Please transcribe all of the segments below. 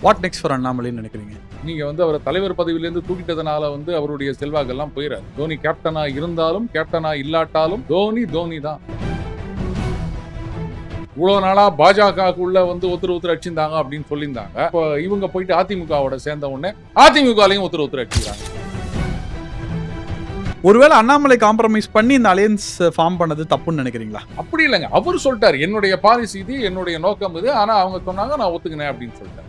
What next for அண்ணாமலைன்னு நினைக்கிறீங்க? நீங்க அவர் தலைவர் பதவியிலிருந்து தூக்கிட்டதுனால அவருடைய செல்வாக்கெல்லாம் போயிடாது. தோனி கேப்டனா இருந்தாலும் கேப்டனா இல்லாட்டாலும் தோனி தான். இவ்வளவு நாளா பாஜகக்குள்ள ஒருத்தர் அடிச்சிருந்தாங்க அப்படின்னு சொல்லியிருந்தாங்க. இப்போ இவங்க போயிட்டு அதிமுகவோட சேர்ந்த உடனே அதிமுகலையும் ஒருத்தர் அடிச்சுக்கிறாங்க. ஒருவேளை அண்ணாமலை காம்ப்ரமைஸ் பண்ணி இந்த அலையன்ஸ் ஃபார்ம் பண்ணது தப்புன்னு நினைக்கிறீங்களா? அப்படி இல்லைங்க. அவர் சொல்லிட்டாரு என்னுடைய பாலிசி இது, என்னுடைய நோக்கம் இது, ஆனா அவங்க சொன்னாங்க நான் ஒத்துக்கினேன் அப்படின்னு சொல்லிட்டாரு.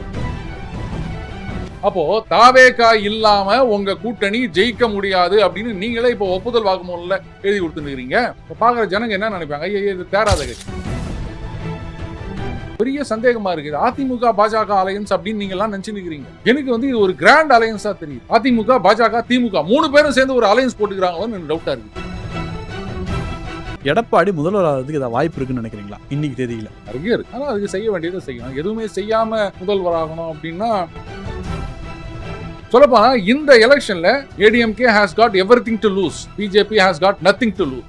அப்போ தாவேகா இல்லாம உங்க கூட்டணி ஜெயிக்க முடியாது அப்படின்னு நீங்களே இப்போ ஒப்புதல் வாக்குமூலம்ல எழுதி கொடுத்துருக்கீங்க. பாக்குற ஜனங்க என்ன நினைப்பாங்க? ஐயா இது தேராத கட்சி. பெரிய சந்தேகமா இருக்குது. அதிமுக பாஜக அலையன்ஸ் அப்படின்னு நீங்க எல்லாம் நினைச்சுக்கிறீங்க. எனக்கு இது ஒரு கிராண்ட் அலையன்ஸா தெரியுது. அதிமுக பாஜக திமுக 3 பேரும் சேர்ந்து ஒரு அலையன்ஸ் போட்டுக்கிறாங்களோன்னு எனக்கு டவுட்டா இருக்கு. எடப்பாடி முதல்வர் ஆகிறதுக்கு ஏதாவது வாய்ப்பு இருக்குன்னு நினைக்கிறீங்களா இன்னைக்கு தேதியில? நிறைய இருக்கு. ஆனா அதுக்கு செய்ய வேண்டியதை செய்யணும். எதுவுமே செய்யாம முதல்வர் ஆகணும் அப்படின்னா சொல்லப்போனா இந்த எலெக்ஷன்ல ADMK has got everything to lose. BJP has got nothing to lose.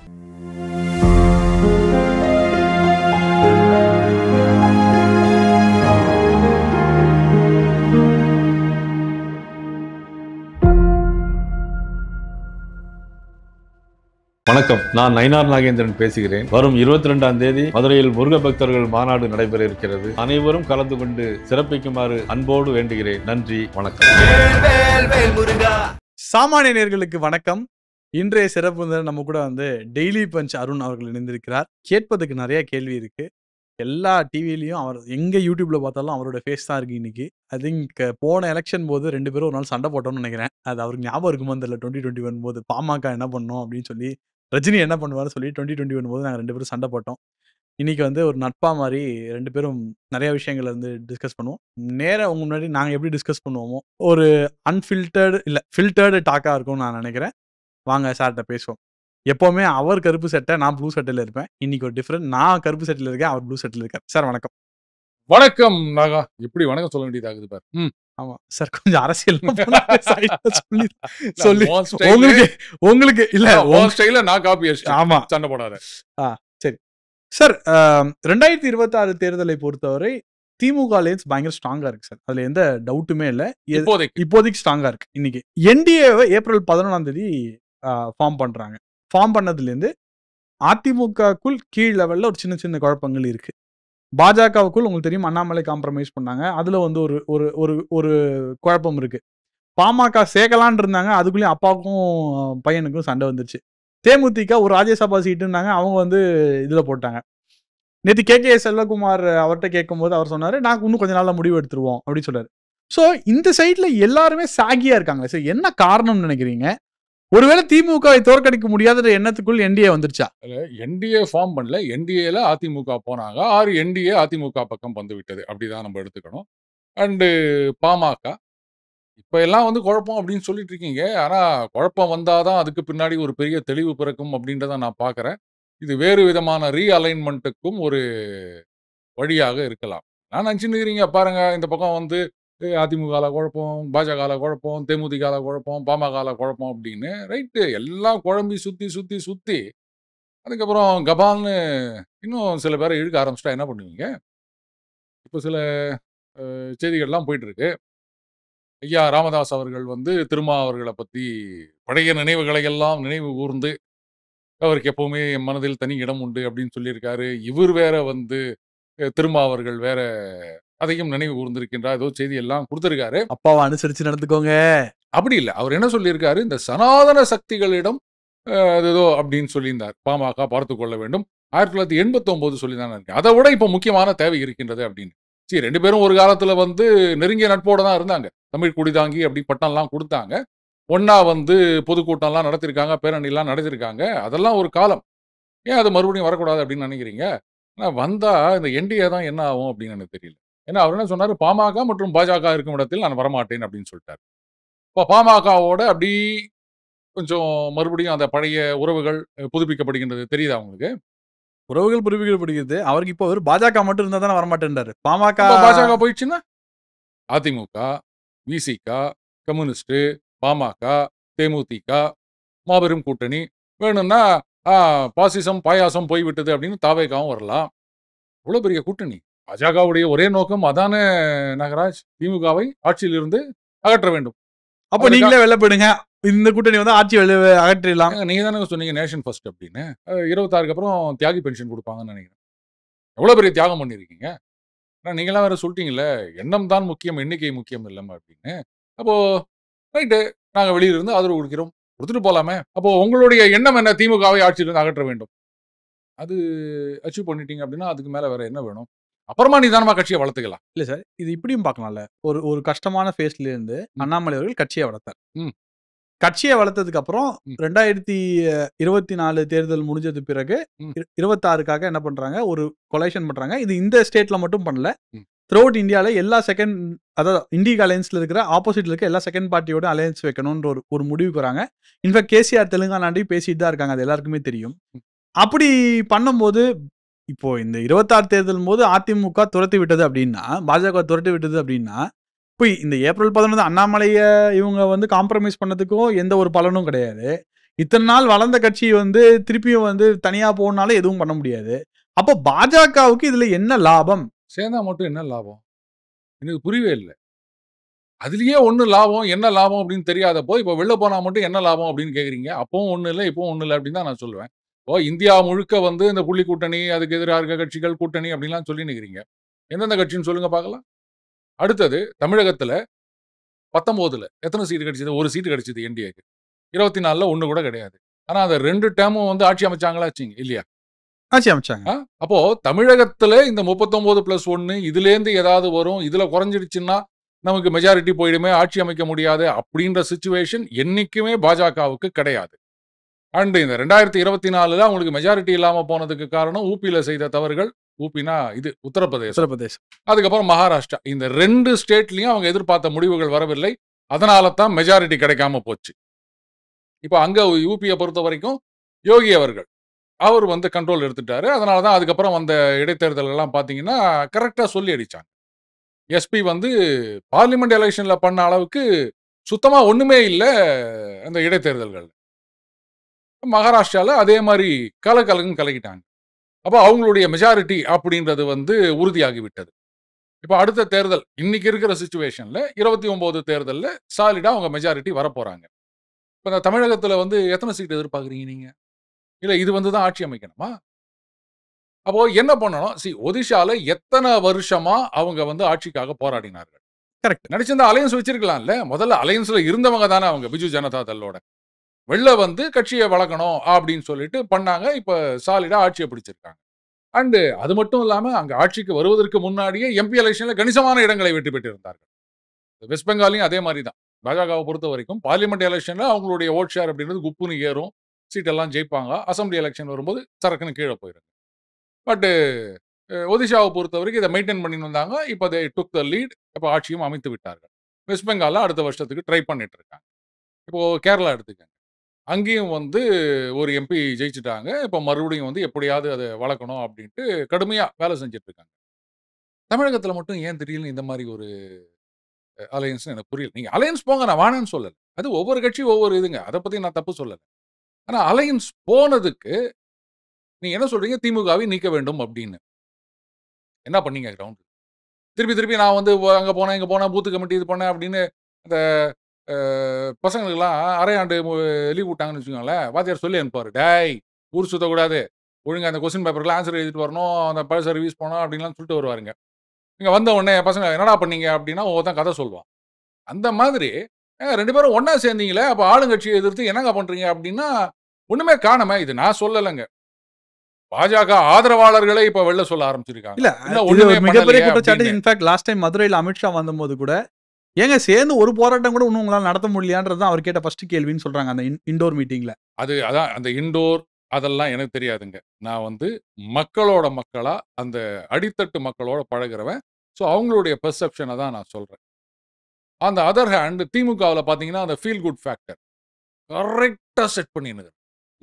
வணக்கம், நான் நயினார் நாகேந்திரன் பேசுகிறேன். வரும் 22ஆம் தேதி மதுரையில் முருக பக்தர்கள் மாநாடு நடைபெற இருக்கிறது. அனைவரும் கலந்து கொண்டு சிறப்பிக்குமாறு அன்போடு வேண்டுகிறேன். நன்றி, வணக்கம். சாமானிய நேயர்களுக்கு வணக்கம். இன்றைய சிறப்பு நம்ம கூட டெய்லி பஞ்ச் அருண் அவர்கள் இணைந்திருக்கிறார். கேட்பதுக்கு நிறைய கேள்வி இருக்கு. எல்லா டிவிலையும் அவர் எங்க யூடியூப்ல பார்த்தாலும் அவரோட ஃபேஸ் தான் இருக்கு இன்னைக்கு. ஐ திங்க் போன எலெக்ஷன் போது 2 பேரும் ஒரு நாள் சண்டை போட்டோம்னு நினைக்கிறேன். அது அவருக்கு ஞாபகம் இருக்குமா தெரியல. 2021 போது பாமக என்ன பண்ணோம் அப்படின்னு சொல்லி, ரஜினி என்ன பண்ணுவாரு சொல்லி 2021 போது நாங்கள் 2 பேரும் சண்டை போட்டோம். இன்னைக்கு ஒரு நட்பா மாதிரி 2 பேரும் நிறைய விஷயங்கள் டிஸ்கஸ் பண்ணுவோம். நேராக உங்க முன்னாடி நாங்கள் எப்படி டிஸ்கஸ் பண்ணுவோமோ ஒரு அன்ஃபில்டர்டு இல்லை ஃபில்டர்டு டாக்காக இருக்கும்னு நான் நினைக்கிறேன். வாங்க சார்கிட்ட பேசுவோம். எப்போவுமே அவர் கருப்பு சட்டை, நான் ப்ளூ சட்டையில் இருப்பேன். இன்னைக்கு ஒரு டிஃப்ரெண்ட். நான் கருப்பு சட்டையில் இருக்கேன், அவர் ப்ளூ சட்டையில் இருக்கார். சார் வணக்கம். வணக்கம் நாகா. எப்படி வணக்கம் சொல்ல வேண்டியதாகுது பாரு. ஆமா சார், கொஞ்சம் அரசியல் சொல்லி உங்களுக்கு இல்ல ஸ்டைல நான் காப்பி அடிச்சு. ஆமா, சண்டை போடாத. சரி சார். 2026 தேர்தலை பொறுத்தவரை திமுக அலையன்ஸ் பயங்கர ஸ்ட்ராங்கா இருக்கு சார். அதுல எந்த டவுட்டுமே இல்ல. இப்போதைக்கு ஸ்ட்ராங்கா இருக்கு. இன்னைக்கு என்டிஏவை ஏப்ரல் 11ஆம் தேதி ஃபார்ம் பண்றாங்க. ஃபார்ம் பண்ணதுலேருந்து அதிமுகக்குள் கீழ் லெவல்ல ஒரு சின்ன சின்ன குழப்பங்கள் இருக்கு. பாஜகவுக்குள் உங்களுக்கு தெரியும் அண்ணாமலை காம்ப்ரமைஸ் பண்ணாங்க. அதுல ஒரு ஒரு ஒரு ஒரு குழப்பம் இருக்கு. பாமக சேர்க்கலான் இருந்தாங்க. அதுக்குள்ளேயும் அப்பாவுக்கும் பையனுக்கும் சண்டை வந்துருச்சு. தேமுதிக ஒரு ராஜ்யசபா சீட்டுன்னாங்க. அவங்க இதுல போட்டாங்க. நேற்று கே செல்வகுமார் அவர்கிட்ட கேட்கும்போது அவர் சொன்னாரு, நாங்கள் இன்னும் கொஞ்ச நாள்ல முடிவு எடுத்துருவோம் அப்படின்னு சொன்னாரு. ஸோ இந்த சைட்ல எல்லாருமே சாகியா இருக்காங்க. சார் என்ன காரணம்னு நினைக்கிறீங்க? ஒருவேளை திமுகவை தோற்கடிக்க முடியாத எண்ணத்துக்குள் என்டிஏ வந்துருச்சா? என்டிஏ ஃபார்ம் பண்ணல. என்டிஏல அதிமுக போனாங்க. 6 என்டிஏ அதிமுக பக்கம் வந்து விட்டது. அப்படிதான் நம்ம எடுத்துக்கணும். அண்டு பாமக இப்ப எல்லாம் குழப்பம் அப்படின்னு சொல்லிட்டு இருக்கீங்க. ஆனா குழப்பம் வந்தாதான் அதுக்கு பின்னாடி ஒரு பெரிய தெளிவு பிறக்கும் அப்படின்றத நான் பார்க்கறேன். இது வேறு விதமான ரீஅலைன்மெண்ட்டுக்கும் ஒரு வழியாக இருக்கலாம். நான் நினைச்சுக்கிறீங்க பாருங்க, இந்த பக்கம் அதிமுகல குழப்பம், பாஜகல குழப்பம், தேமுதிகல குழப்பம், பாமகல குழப்பம் அப்படின்னு ரைட்டு எல்லாம் குழம்பி சுத்தி அதுக்கப்புறம் கபால்னு இன்னும் சில பேரை இழுக்க ஆரம்பிச்சிட்டா என்ன பண்ணுவீங்க? இப்போ சில செய்திகள்லாம் போயிட்டு இருக்கு. ஐயா ராமதாஸ் அவர்கள் திருமா அவர்களை பத்தி பழைய நினைவுகளை எல்லாம் நினைவு கூர்ந்து அவருக்கு எப்பவுமே என் மனதில் தனி இடம் உண்டு அப்படின்னு சொல்லியிருக்காரு. இவர் வேற திருமா அவர்கள் வேற அதையும் நினைவு கூர்ந்திருக்கின்றார். ஏதோ செய்தி எல்லாம் கொடுத்திருக்காரு. அப்பாவை அனுசரிச்சு நடந்துக்கோங்க. அப்படி இல்லை. அவர் என்ன சொல்லியிருக்காரு? இந்த சனாதன சக்திகளிடம் ஏதோ அப்படின்னு சொல்லியிருந்தார். பாமக பார்த்து கொள்ள வேண்டும். 1989 சொல்லி தானே இருக்கு. அதை விட இப்போ முக்கியமான தேவை இருக்கின்றது அப்படின்னு. சரி, 2 பேரும் ஒரு காலத்துல நெருங்கிய நட்போட தான் இருந்தாங்க. தமிழ் குடிதாங்கி அப்படி பட்டம்லாம் கொடுத்தாங்க. ஒன்னா பொதுக்கூட்டம்லாம் நடத்திருக்காங்க, பேரணிலாம் நடத்திருக்காங்க. அதெல்லாம் ஒரு காலம். ஏன் அது மறுபடியும் வரக்கூடாது அப்படின்னு நினைக்கிறீங்க? ஆனால் வந்தா இந்த என்டிஏ தான் என்ன ஆகும் அப்படின்னு எனக்கு தெரியல. ஏன்னா அவர் என்ன சொன்னார்? பாமக மற்றும் பாஜக இருக்கும் இடத்தில் நான் வரமாட்டேன் அப்படின்னு சொல்லிட்டார். இப்போ பாமகவோட அப்படி கொஞ்சம் மறுபடியும் அந்த பழைய உறவுகள் புதுப்பிக்கப்படுகின்றது. தெரியுதா உங்களுக்கு? உறவுகள் புதுப்பிக்கப்படுகிறது. அவருக்கு இப்போ ஒரு பாஜக மட்டும் இருந்தா தானே வரமாட்டேன்றாரு. பாஜக போயிடுச்சுன்னா அதிமுக, விசிக, கம்யூனிஸ்ட், பாமக, தேமுதிக மாபெரும் கூட்டணி. வேணும்னா பாசிசம் பாயாசம் போய்விட்டது அப்படின்னு தாவேகாவும் வரலாம். இவ்வளோ பெரிய கூட்டணி. பாஜகவுடைய ஒரே நோக்கம் அதான நாகராஜ், திமுகவை ஆட்சியில் இருந்து அகற்ற வேண்டும். அப்ப நீங்களே வெளில போயிடுங்க, இந்த கூட்டணி வந்து ஆட்சி அகற்றிடலாம். நீங்க தானே சொன்னீங்க நேஷன் ஃபர்ஸ்ட் அப்படின்னு. 26க்கு அப்புறம் தியாகி பென்ஷன் கொடுப்பாங்கன்னு நினைக்கிறேன். எவ்வளவு பெரிய தியாகம் பண்ணிருக்கீங்க. நீங்களாம் வேற சொல்லிட்டீங்கல்ல, எண்ணம் தான் முக்கியம், எண்ணிக்கை முக்கியம் இல்லைமா அப்படின்னு. அப்போ ரைட்டு, நாங்க வெளியிலிருந்து ஆதரவு கொடுக்கிறோம், கொடுத்துட்டு போலாமே. அப்போ உங்களுடைய எண்ணம் என்ன? திமுகவை ஆட்சியிலிருந்து அகற்ற வேண்டும். அது அச்சீவ் பண்ணிட்டீங்க அப்படின்னா அதுக்கு மேல வேற என்ன வேணும்? அப்புறமா நிதானமா கட்சியை வளர்த்துக்கலாம். இல்ல சார், இது இப்படியும் பார்க்கலாம்ல. ஒரு கஷ்டமான ஃபேஸ்ல இருந்து அண்ணாமலை அவர்கள் கட்சியை வளர்த்தார். கட்சியை வளர்த்ததுக்கு அப்புறம் 2024 தேர்தல் முடிஞ்சது பிறகு 26க்காக என்ன பண்றாங்க, ஒரு கொலேஷன் பண்றாங்க. இது இந்த ஸ்டேட்ல மட்டும் பண்ணல, த்ரூ அவுட் இந்தியாவில் எல்லா செகண்ட், அதாவது இண்டிகா அலையன்ஸ்ல இருக்கிற ஆப்போசிட்ல இருக்க எல்லா செகண்ட் பார்ட்டியோட அலையன்ஸ் வைக்கணும்ன்ற ஒரு முடிவுக்கு வராங்க. இன்ஃபேக்ட் கேசிஆர் தெலுங்கானாண்டையும் பேசிட்டு தான் இருக்காங்க, அது எல்லாருக்குமே தெரியும். அப்படி பண்ணும்போது இப்போ இந்த 26 தேர்தல் போது அதிமுக துரத்தி விட்டது அப்படின்னா, பாஜக துரத்தி விட்டது அப்படின்னா, இப்போ இந்த ஏப்ரல் 11 அண்ணாமலையை இவங்க வந்து காம்ப்ரமைஸ் பண்ணதுக்கும் எந்த ஒரு பலனும் கிடையாது. இத்தனை நாள் வளர்ந்த கட்சி வந்து திருப்பியும் வந்து தனியா போனாலும் எதுவும் பண்ண முடியாது. அப்போ பாஜகவுக்கு இதுல என்ன லாபம்? சேர்ந்தா மட்டும் என்ன லாபம்? எனக்கு புரியவே இல்லை. அதுலயே ஒண்ணு லாபம், என்ன லாபம் அப்படின்னு தெரியாதப்போ இப்போ வெளில போனா மட்டும் என்ன லாபம் அப்படின்னு கேக்குறீங்க. அப்பவும் ஒண்ணு இல்லை, இப்பவும் ஒண்ணு இல்லை அப்படின்னு தான் நான் சொல்லுவேன். இப்போ இந்தியா முழுக்க வந்து இந்த புள்ளி கூட்டணி, அதுக்கு எதிராக இருக்க கட்சிகள் கூட்டணி அப்படின்லாம் சொல்லி நிக்கிறீங்க. எந்தெந்த கட்சின்னு சொல்லுங்க பார்க்கலாம். அடுத்தது தமிழகத்துல 19ல எத்தனை சீட்டு கிடைச்சது? ஒரு சீட்டு கிடைச்சது என்டிஏக்கு. 24ல ஒண்ணு கூட கிடையாது. ஆனா அந்த 2 டேமும் வந்து ஆட்சி அமைச்சாங்களாச்சுங்க இல்லையா? ஆட்சி அமைச்சாங்க. அப்போ தமிழகத்துல இந்த 39+1 இதுலேருந்து ஏதாவது வரும், இதுல குறைஞ்சிடுச்சுன்னா நமக்கு மெஜாரிட்டி போயிடுமே, ஆட்சி அமைக்க முடியாது அப்படின்ற சிச்சுவேஷன் என்னைக்குமே பாஜகவுக்கு கிடையாது. அண்ட் இந்த 2024ல அவங்களுக்கு மெஜாரிட்டி இல்லாம போனதுக்கு காரணம் ஊபியில செய்த தவறுகள். ஊபினா இது உத்தரப்பிரதேசம். அதுக்கப்புறம் மகாராஷ்டிரா. இந்த 2 ஸ்டேட்லயும் அவங்க எதிர்பார்த்த முடிவுகள் வரவில்லை. அதனால தான் மெஜாரிட்டி கிடைக்காம போச்சு. இப்போ அங்க யூபியை பொறுத்த வரைக்கும் யோகி அவர்கள் அவர் வந்து கண்ட்ரோல் எடுத்துட்டாரு. அதனால தான் அதுக்கப்புறம் வந்த இடைத்தேர்தல் எல்லாம் பார்த்தீங்கன்னா கரெக்டா சொல்லி அடிச்சாங்க. எஸ்பி வந்து பார்லிமெண்ட் எலெக்ஷன்ல பண்ண அளவுக்கு சுத்தமா ஒண்ணுமே இல்லை அந்த இடைத்தேர்தல்கள். மகாராஷ்டிரால அதே மாதிரி கலகலன்னு கலக்கிட்டாங்க. அப்போ அவங்களுடைய மெஜாரிட்டி அப்படின்றது வந்து உறுதியாகி விட்டது. இப்போ அடுத்த தேர்தல் இன்னைக்கு இருக்கிற சிச்சுவேஷன்ல 29 தேர்தல்ல சாலிடா அவங்க மெஜாரிட்டி வரப்போறாங்க. இப்போ இந்த தமிழகத்துல வந்து எத்தனை சீட் எதிர்பார்க்குறீங்க நீங்க? இல்ல இது வந்து தான் ஆட்சி அமைக்கணுமா? அப்போ என்ன பண்ணணும்? ஒடிஷால எத்தனை வருஷமா அவங்க வந்து ஆட்சிக்காக போராடினார்கள். கரெக்ட். நினைச்சிருந்தா அலையன்ஸ் வச்சிருக்கலாம்ல. முதல்ல அலையன்ஸ்ல இருந்தவங்க தானே அவங்க பிஜு ஜனதா தளோட. வெளில வந்து கட்சியை வளர்க்கணும் அப்படின்னு சொல்லிட்டு பண்ணாங்க. இப்ப சாலிடா ஆட்சியை பிடிச்சிருக்காங்க. அண்ட் அது மட்டும் இல்லாம அங்க ஆட்சிக்கு வருவதற்கு முன்னாடியே எம்பி எலெக்ஷன்ல கணிசமான இடங்களை வெற்றி பெற்றிருந்தார்கள். வெஸ்ட் பெங்காலையும் அதே மாதிரி தான். பாஜகவை பொறுத்த வரைக்கும் பார்லிமெண்ட் எலெக்ஷன்ல அவங்களுடைய ஓட் ஷேர் அப்படின்றது குப்புன்னு ஏறும். சீட் எல்லாம் ஜெயிப்பாங்க. அசம்பிளி எலெக்ஷன் வரும்போது சரக்குன்னு கீழே போயிடும். பட் ஒடிஷாவை பொறுத்த வரைக்கும் இதை மெயின்டைன் பண்ணிட்டு வந்தாங்க. இப்போ தே டுக் த லீட். இப்போ ஆட்சியும் அமைத்து விட்டார்கள். வெஸ்ட் பெங்காலில் அடுத்த வருஷத்துக்கு ட்ரை பண்ணிட்டு இருக்காங்க. இப்போ கேரளா எடுத்துக்கங்க. அங்கேயும் வந்து ஒரு எம்பி ஜெயிச்சுட்டாங்க. இப்போ மறுபடியும் வந்து எப்படியாவது அதை வளர்க்கணும் அப்படின்ட்டு கடுமையாக வேலை செஞ்சுட்டு இருக்காங்க. தமிழகத்தில் மட்டும் ஏன் தெரியல இந்த மாதிரி ஒரு அலையன்ஸ் எனக்கு புரியல. நீங்கள் அலையன்ஸ் போங்க, நான் வானேன்னு சொல்லலை. அது ஒவ்வொரு கட்சியும் ஒவ்வொரு இதுங்க. அதை பற்றி நான் தப்பு சொல்லலை. ஆனால் அலையன்ஸ் போனதுக்கு நீங்க என்ன சொல்றீங்க? திமுகவை நீக்க வேண்டும் அப்படின்னு. என்ன பண்ணீங்க கிரவுண்ட்? திருப்பி நான் வந்து அங்க போனேன், இங்க போனேன், பூத் கமிட்டி இது பண்ணேன் அப்படின்னு அந்த பசங்களுக்கெல்லாம் அரையாண்டு லீவ் விட்டாங்கன்னு வச்சுக்கோங்களேன், வாத்தியார் சொல்லி அனுப்புவார். டேய் ஊர் சுத்தக்கூடாது, ஒழுங்காக அந்த கொஸ்டின் பேப்பருக்கு ஆன்சர் எழுதிட்டு வரணும், அந்த பழச ரிவ்யூஸ் பண்ணணும் அப்படின்லாம் சொல்லிட்டு வருவாருங்க. இங்கே வந்த உடனே பசங்க என்னடா பண்ணீங்க அப்படின்னா ஒவ்வொருத்தன் கதை சொல்லுவான். அந்த மாதிரி 2 பேரும் ஒன்றா சேர்ந்தீங்களே, அப்போ ஆளுங்கட்சியை எதிர்த்து என்னங்க பண்ணுறீங்க அப்படின்னா ஒன்றுமே காணாம. இது நான் சொல்லலைங்க. பாஜக ஆதரவாளர்களே இப்ப வெளில சொல்ல ஆரம்பிச்சிருக்காங்க. இல்ல மிகப்பெரிய குற்றச்சாட்டு. இன்ஃபேக்ட் லாஸ்ட் டைம் மதுரையில் அமித்ஷா வந்தபோது கூட ஏங்க சேர்ந்து ஒரு போராட்டம் கூட இன்னும் உங்களால் நடத்த முடியலையான்றது தான் அவர் கேட்ட ஃபர்ஸ்ட் கேள்வின்னு சொல்றாங்க அந்த இண்டோர் மீட்டிங்ல. அதான் அந்த இண்டோர் அதெல்லாம் எனக்கு தெரியாதுங்க. நான் வந்து மக்களோட மக்களா அந்த அடித்தட்டு மக்களோட பழகிறவன். ஸோ அவங்களுடைய பெர்செப்ஷனை தான் நான் சொல்றேன். அந்த அதர் ஹேண்ட் திமுகவில் பார்த்தீங்கன்னா அந்த ஃபீல் குட் ஃபேக்டர் கரெக்டாக செட் பண்ணினுது.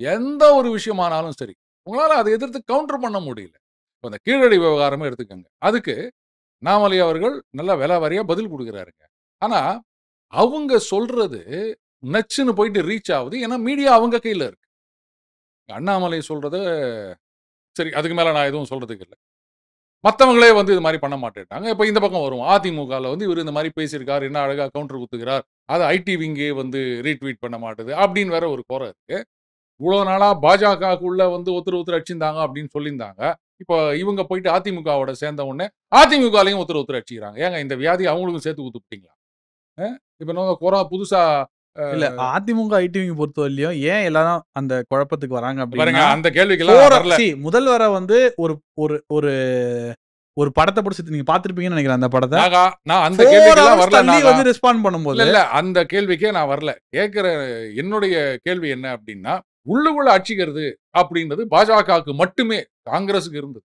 எந்த ஒரு விஷயமானாலும் சரி உங்களால் அதை எதிர்த்து கவுண்டர் பண்ண முடியல. இப்போ அந்த கீழடி விவகாரமே எடுத்துக்கோங்க. அதுக்கு அண்ணாமலை அவர்கள் நல்லா விலை வாரியா பதில் கொடுக்குறாருங்க. ஆனால் அவங்க சொல்றது நச்சுன்னு போயிட்டு ரீச் ஆகுது. ஏன்னா மீடியா அவங்க கையில் இருக்கு. அண்ணாமலை சொல்றது சரி, அதுக்கு மேலே நான் எதுவும் சொல்றதுக்கு இல்லை. மத்தவங்களே வந்து இது மாரி பண்ண மாட்டேன்ட்டாங்க. இப்ப இந்த பக்கம் வருவோம். அதிமுகல வந்து இவரு இந்த மாரி பேசியிருக்காரு. என்ன அழகா கவுண்டர் குத்துகிறார். அத ஐடி விங்கே வந்து ரீட்வீட் பண்ண மாட்டுது. அப்படின்னு வேற ஒரு குறை இருக்கு. இவ்வளோ நாளா பாஜகக்குள்ள வந்து ஒருத்தர் அடிச்சிருந்தாங்க அப்படின்னு சொல்லியிருந்தாங்க. இப்ப இவங்க போயிட்டு அதிமுகவோட சேர்ந்த உடனே, அதிமுகலயும் ஒருத்தர் அடிச்சுக்கிறாங்க. ஏங்க இந்த வியாதி அவங்களுக்கும் சேர்த்து குடுத்துப்புட்டீங்களா? இப்ப என்னவோ புதுசா இல்ல அதிமுக, ஐடிவிங்க பொறுத்தவரையிலும் ஏன் எல்லாரும் அந்த குழப்பத்துக்கு வராங்க பாருங்க அப்படின்னா, அந்த கேள்விக்கெல்லாம் நான் வரல. முதல்வர வந்து ஒரு ஒரு ஒரு ஒரு படத்த புடிச்சு நீங்க பார்த்திருப்பீங்கன்னு நினைக்கிறேன் அந்த படத்த. நான் அந்த கேள்விக்கெல்லாம் வரல. தள்ளி வந்து ரெஸ்பாண்ட் பண்ணும்போது இல்ல அந்த கேள்விக்கே நான் வரல. கேட்கிற என்னுடைய கேள்வி என்ன அப்படின்னா, உள்ளுக்குள்ள அடிச்சுக்கிறது அப்படின்றது பாஜகவுக்கு மட்டுமே காங்கிரஸுக்கு இருந்தது.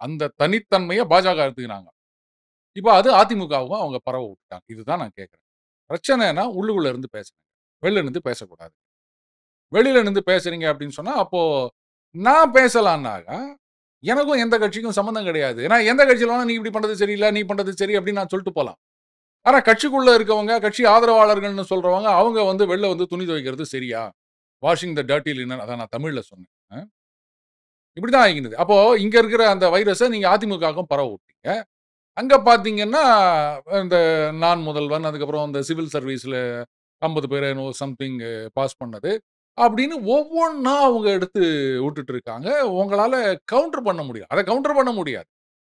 அந்த தனித்தன்மைய பாஜக எடுத்துக்கினாங்க. இப்ப அது அதிமுகவுக்கும் அவங்க பரவ விட்டுட்டாங்க. இதுதான் நான் கேட்கிறேன். பிரச்சனைனா உள்ளுக்குள்ள இருந்து பேசுங்க. வெளில நின்னு பேசக்கூடாது. வெளியில நின்னு பேசுறீங்க அப்படின்னு சொன்னா, அப்போ நான் பேசலான்னாக, எனக்கும் எந்த கட்சிக்கும் சம்மந்தம் கிடையாது. ஏன்னா எந்த கட்சியில வேணா நீ இப்படி பண்றது சரியில்ல, நீ பண்றது சரி அப்படின்னு நான் சொல்லிட்டு போலாம். ஆனா கட்சிக்குள்ள இருக்கவங்க, கட்சி ஆதரவாளர்கள்னு சொல்றவங்க, அவங்க வந்து வெளில வந்து துணி துவைக்கிறது சரியா? வாஷிங் த டர்ட்டி லினன் அதான் நான் தமிழ்ல சொன்னேன். இப்படிதான் ஆகினது. அப்போ இங்க இருக்கிற அந்த வைரஸ நீங்க அதிமுகவுக்கும் பரவ விட்டீங்க. அங்க பார்த்தீங்கன்னா, இந்த நான் முதல்வன், அதுக்கப்புறம் இந்த சிவில் சர்வீஸ்ல 50 பேர என்னவோ சம்திங் பாஸ் பண்ணது. அப்படின்னு ஒவ்வொன்னா அவங்க எடுத்து விட்டுட்டு இருக்காங்க. உங்களால கவுண்டர் பண்ண முடியும். அத கவுண்டர் பண்ண முடியாது.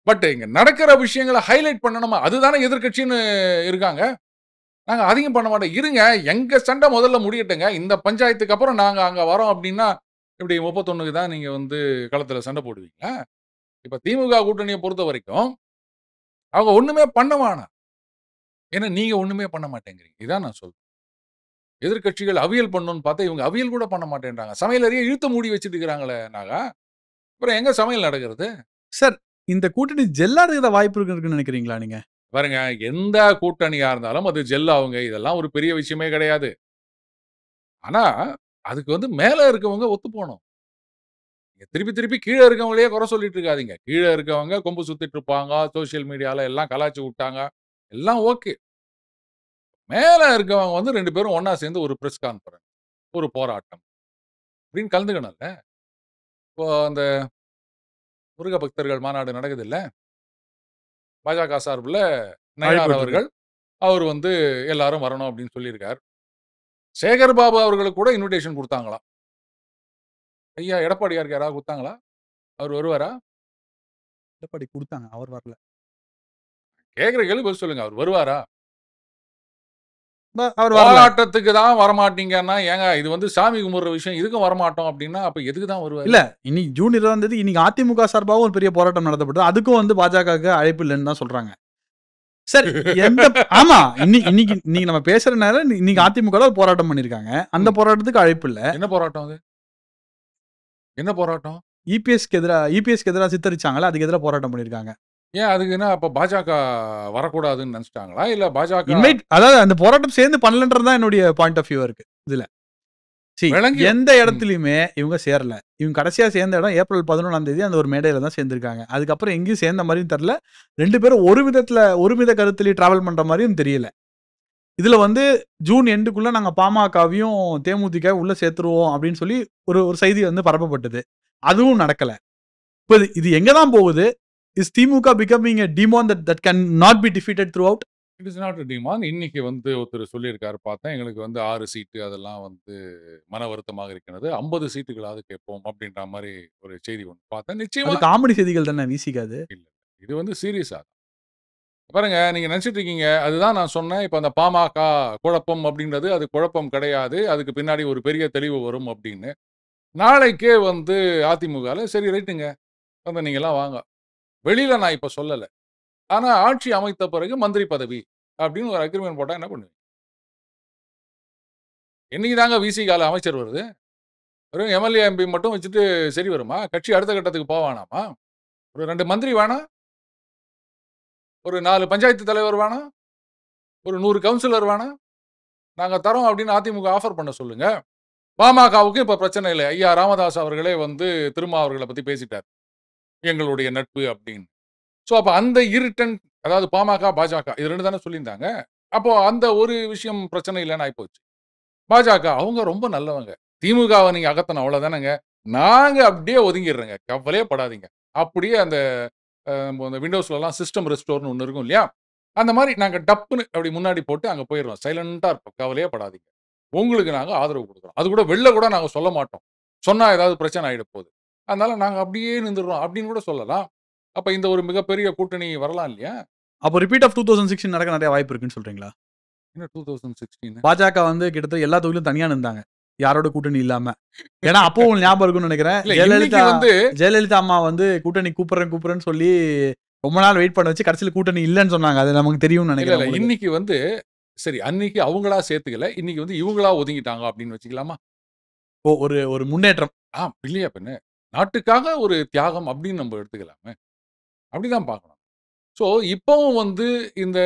பட் இங்க நடக்கிற விஷயங்கள ஹைலைட் பண்ணணுமா? அதுதானே எதிர்க்கட்சின்னு இருக்காங்க. நாங்க அதையும் பண்ண மாட்டோம். இருங்க, எங்க சண்ட முதல்ல முடியட்டுங்க. இந்த பஞ்சாயத்துக்கு அப்புறம் நாங்க அங்க வரோம் அப்படின்னா, இப்படி 31க்கு தான் நீங்க வந்து களத்துல சண்ட போடுவீங்களா? இப்ப திமுக கூட்டணிய பொறுத்தவரைக்கும், அவங்க ஒண்ணுமே பண்ண வேணாம். ஏன்னா நீங்க ஒண்ணுமே பண்ண மாட்டேங்கிறீங்க. இதான் நான் சொல்றேன். எதிர்க்கட்சிகள் அவியல் பண்ணணும்னு பார்த்தா, இவங்க அவியல் கூட பண்ண மாட்டேன்றாங்க. சமையல் அறைய இழுத்து மூடி வச்சுட்டு இருக்கிறாங்களே நாகா. அப்புறம் எங்க சமையல் நடக்கிறது? சார், இந்த கூட்டணி ஜெல்லாடுகிற வாய்ப்பு இருக்குன்னு நினைக்கிறீங்களா நீங்க? பாருங்க, எந்த கூட்டணியா இருந்தாலும் அது ஜெல் ஆகுங்க. இதெல்லாம் ஒரு பெரிய விஷயமே கிடையாது. ஆனா, அதுக்கு வந்து மேல இருக்கவங்க ஒத்து போணும். நீங்க திருப்பி திருப்பி கீழ இருக்கவங்களையே குறை சொல்லிட்டு இருக்காதீங்க. கீழ இருக்கவங்க கொம்பு சுத்திட்டு இருப்பாங்க. சோசியல் மீடியால எல்லாம் கலாய்ச்சு விட்டாங்க. எல்லாம் ஓகே. மேல இருக்கவங்க வந்து 2 பேரும் ஒண்ணா சேர்ந்து ஒரு பிரஸ் கான்ஃபரன்ஸ், ஒரு போராட்டம் அப்படின்னு கலந்துக்கணும்ல. இப்போ அந்த முருக பக்தர்கள் மாநாடு நடக்குதுல்ல. பாஜக சார்புல நயினார் அவர்கள், அவர் வந்து எல்லாரும் வரணும் அப்படின்னு சொல்லியிருக்கார். சேகர் பாபு அவர்களுக்கு கூட இன்விடேஷன் குடுத்தாங்களாம். ஐயா எடப்பாடியாருக்கு யாராவது குடுத்தாங்களா? அவர் வருவாரா? எடப்பாடி குடுத்தாங்க. அவர் வரல. கேட்கிற கேள்விக்கு பதில் சொல்லுங்க. அவர் வருவாரா? அவர் வரல. போராட்டத்துக்கு தான் வரமாட்டீங்கன்னா, ஏங்க இது வந்து சாமி கும்பிடுற விஷயம். இதுக்கும் வரமாட்டோம் அப்படின்னா, அப்ப எதுக்கு தான் வருவாரு? இல்ல, இன்னைக்கு ஜூன் 20ஆம் தேதி இன்னைக்கு அதிமுக சார்பாகவும் ஒரு பெரிய போராட்டம் நடத்தப்பட்டது. அதுக்கும் வந்து பாஜகவுக்கு அழைப்பு இல்லன்னு தான் சொல்றாங்க. சார், ஆமா, இன்னைக்கு நம்ம பேசுற நேரம் இன்னைக்கு அதிமுகல ஒரு போராட்டம் பண்ணிருக்காங்க. அந்த போராட்டத்துக்கு அழைப்பு இல்ல. என்ன போராட்டம் அது? என்ன போராட்டம்? இபிஎஸ்க்கு எதிரா சித்தரிச்சாங்கல்ல, அதுக்கு எதிரா போராட்டம் பண்ணிருக்காங்க. ஏன் அதுக்கு என்ன அப்ப பாஜக வரக்கூடாதுன்னு நினைச்சிட்டாங்களா? இல்ல பாஜக அதாவது அந்த போராட்டம் சேர்ந்து பண்ணலன்றது தான் என்னுடைய பாயிண்ட் ஆஃப் வியூ இருக்கு இதுல. எந்த இடத்துலயுமே இவங்க சேரல. இவங்க கடைசியா சேர்ந்த இடம் ஏப்ரல் 11ஆம் தேதி அந்த ஒரு மேடையில தான் சேர்ந்திருக்காங்க. அதுக்கப்புறம் எங்கேயும் சேர்ந்த மாதிரியும் தெரியல. 2 பேரும் ஒருமித கருத்துலயே டிராவல் பண்ற மாதிரியும் தெரியல. இதுல வந்து ஜூன் எண்டுக்குள்ள நாங்க பாமகவையும் தேமுதிக உள்ள சேர்த்துருவோம் அப்படின்னு சொல்லி ஒரு செய்தி வந்து பரப்பப்பட்டது. அதுவும் நடக்கல. இப்ப இது எங்க தான் போகுது? Is DMK becoming a demon that cannot be defeated throughout? It is not a demand. இன்னைக்கு வந்து ஒருத்தர் சொல்லியிருக்காரு பார்த்தேன். எங்களுக்கு வந்து 6 சீட்டு அதெல்லாம் வந்து மன வருத்தமாக இருக்கிறது. 50 சீட்டுகளாவது கேட்போம் அப்படின்ற மாரி ஒரு செய்தி ஒண்ணு பார்த்தேன். நிச்சயமா அது காமெடி செய்திகள் தானே வீசிக்காது. இல்ல. இது வந்து சீரியஸா. பாருங்க, நீங்க நினைச்சிட்டு இருக்கீங்க. அதுதான் நான் சொன்னேன். இப்ப அந்த பாமக குழப்பம் அப்படின்றது அது குழப்பம் கிடையாது. அதுக்கு பின்னாடி ஒரு பெரிய தெளிவு வரும் அப்படின்னு. நாளைக்கே வந்து அதிமுகல சரி ரைட்டுங்க. வந்து நீங்கலாம் வாங்க. வெளியில நான் இப்ப சொல்லல. ஆனா ஆட்சி அமைத்த பிறகு மந்திரி பதவி அப்படின்னு ஒரு அக்ரிமெண்ட் போட்டா என்ன பண்ணுவீங்க? என்னைக்கு தாங்க விசிகால அமைச்சர் வருது? வெறும் எம்எல்ஏ, எம்பி மட்டும் வச்சுட்டு சரி வருமா? கட்சி அடுத்த கட்டத்துக்கு போவானாமா? ஒரு 2 மந்திரி வேணாம்? ஒரு 4 பஞ்சாயத்து தலைவர் வேணாம்? ஒரு 100 கவுன்சிலர் வேணாம்? நாங்க தரோம் அப்படின்னு அதிமுக ஆஃபர் பண்ண சொல்லுங்க. பாமகவுக்கு இப்ப பிரச்சனை இல்ல. ஐயா ராமதாஸ் அவர்களே வந்து திருமாவர்கள பத்தி பேசிட்டார். எங்களுடைய நட்பு அப்படின்னு. சோ அப்ப அந்த இரிட்டன்ட் அதாவது பாமக, பாஜக இது 2 தானே சொல்லியிருந்தாங்க. அப்போ அந்த ஒரு விஷயம் பிரச்சனை இல்லன்னு ஆயிப்போச்சு. பாஜக அவங்க ரொம்ப நல்லவங்க. திமுகவ நீங்க அகத்தணும் அவ்வளவுதானங்க. நாங்க அப்படியே ஒதுங்கிடுறோங்க. கவலையே படாதீங்க. அப்படியே அந்த அந்த விண்டோஸ்லலாம் சிஸ்டம் ரெஸ்டோர்னு ஒன்று இருக்கும் இல்லையா, அந்த மாதிரி நாங்கள் டப்புன்னு அப்படி முன்னாடி போட்டு அங்கே போயிடுறோம். சைலண்ட்டாக இருப்போம், கவலையே படாதீங்க, உங்களுக்கு நாங்கள் ஆதரவு கொடுக்குறோம். அது கூட வெளில கூட நாங்கள் சொல்ல மாட்டோம், சொன்னால் ஏதாவது பிரச்சனை ஆகிட போகுது, அதனால நாங்கள் அப்படியே நின்றுடுறோம் அப்படின்னு கூட சொல்லலாம். அப்போ இந்த ஒரு மிகப்பெரிய கூட்டணி வரலாம் இல்லையா? அப்போ ரிப்பீட் ஆஃப் 2016 நடக்க நிறைய வாய்ப்பு இருக்குன்னு சொல்றீங்களா? என்ன 2016 பாஜக வந்து கிட்டத்தட்ட எல்லா தொகுதியிலும் தனியா நின்றாங்க, யாரோட கூட்டணி இல்லாம. ஏன்னா அப்போ உங்களுக்கு ஞாபகம் இருக்கும்னு நினைக்கிறேன், ஜெயலலிதா அம்மா வந்து கூட்டணி கூப்பிடுறேன்னு சொல்லி ரொம்ப நாள் வெயிட் பண்ண வச்சு கடைசியில் கூட்டணி இல்லைன்னு சொன்னாங்க. அது நமக்கு தெரியும்னு நினைக்கிறேன். இன்னைக்கு வந்து சரி, அன்னைக்கு அவங்களா சேர்த்துக்கல, இன்னைக்கு வந்து இவங்களா ஒதுங்கிட்டாங்க அப்படின்னு வச்சுக்கலாமா? ஒரு முன்னேற்றம். இல்லையா பின்ன, நாட்டுக்காக ஒரு தியாகம் அப்படின்னு நம்ம எடுத்துக்கலாமே, அப்படிதான் பார்க்கணும். ஸோ இப்பவும் வந்து இந்த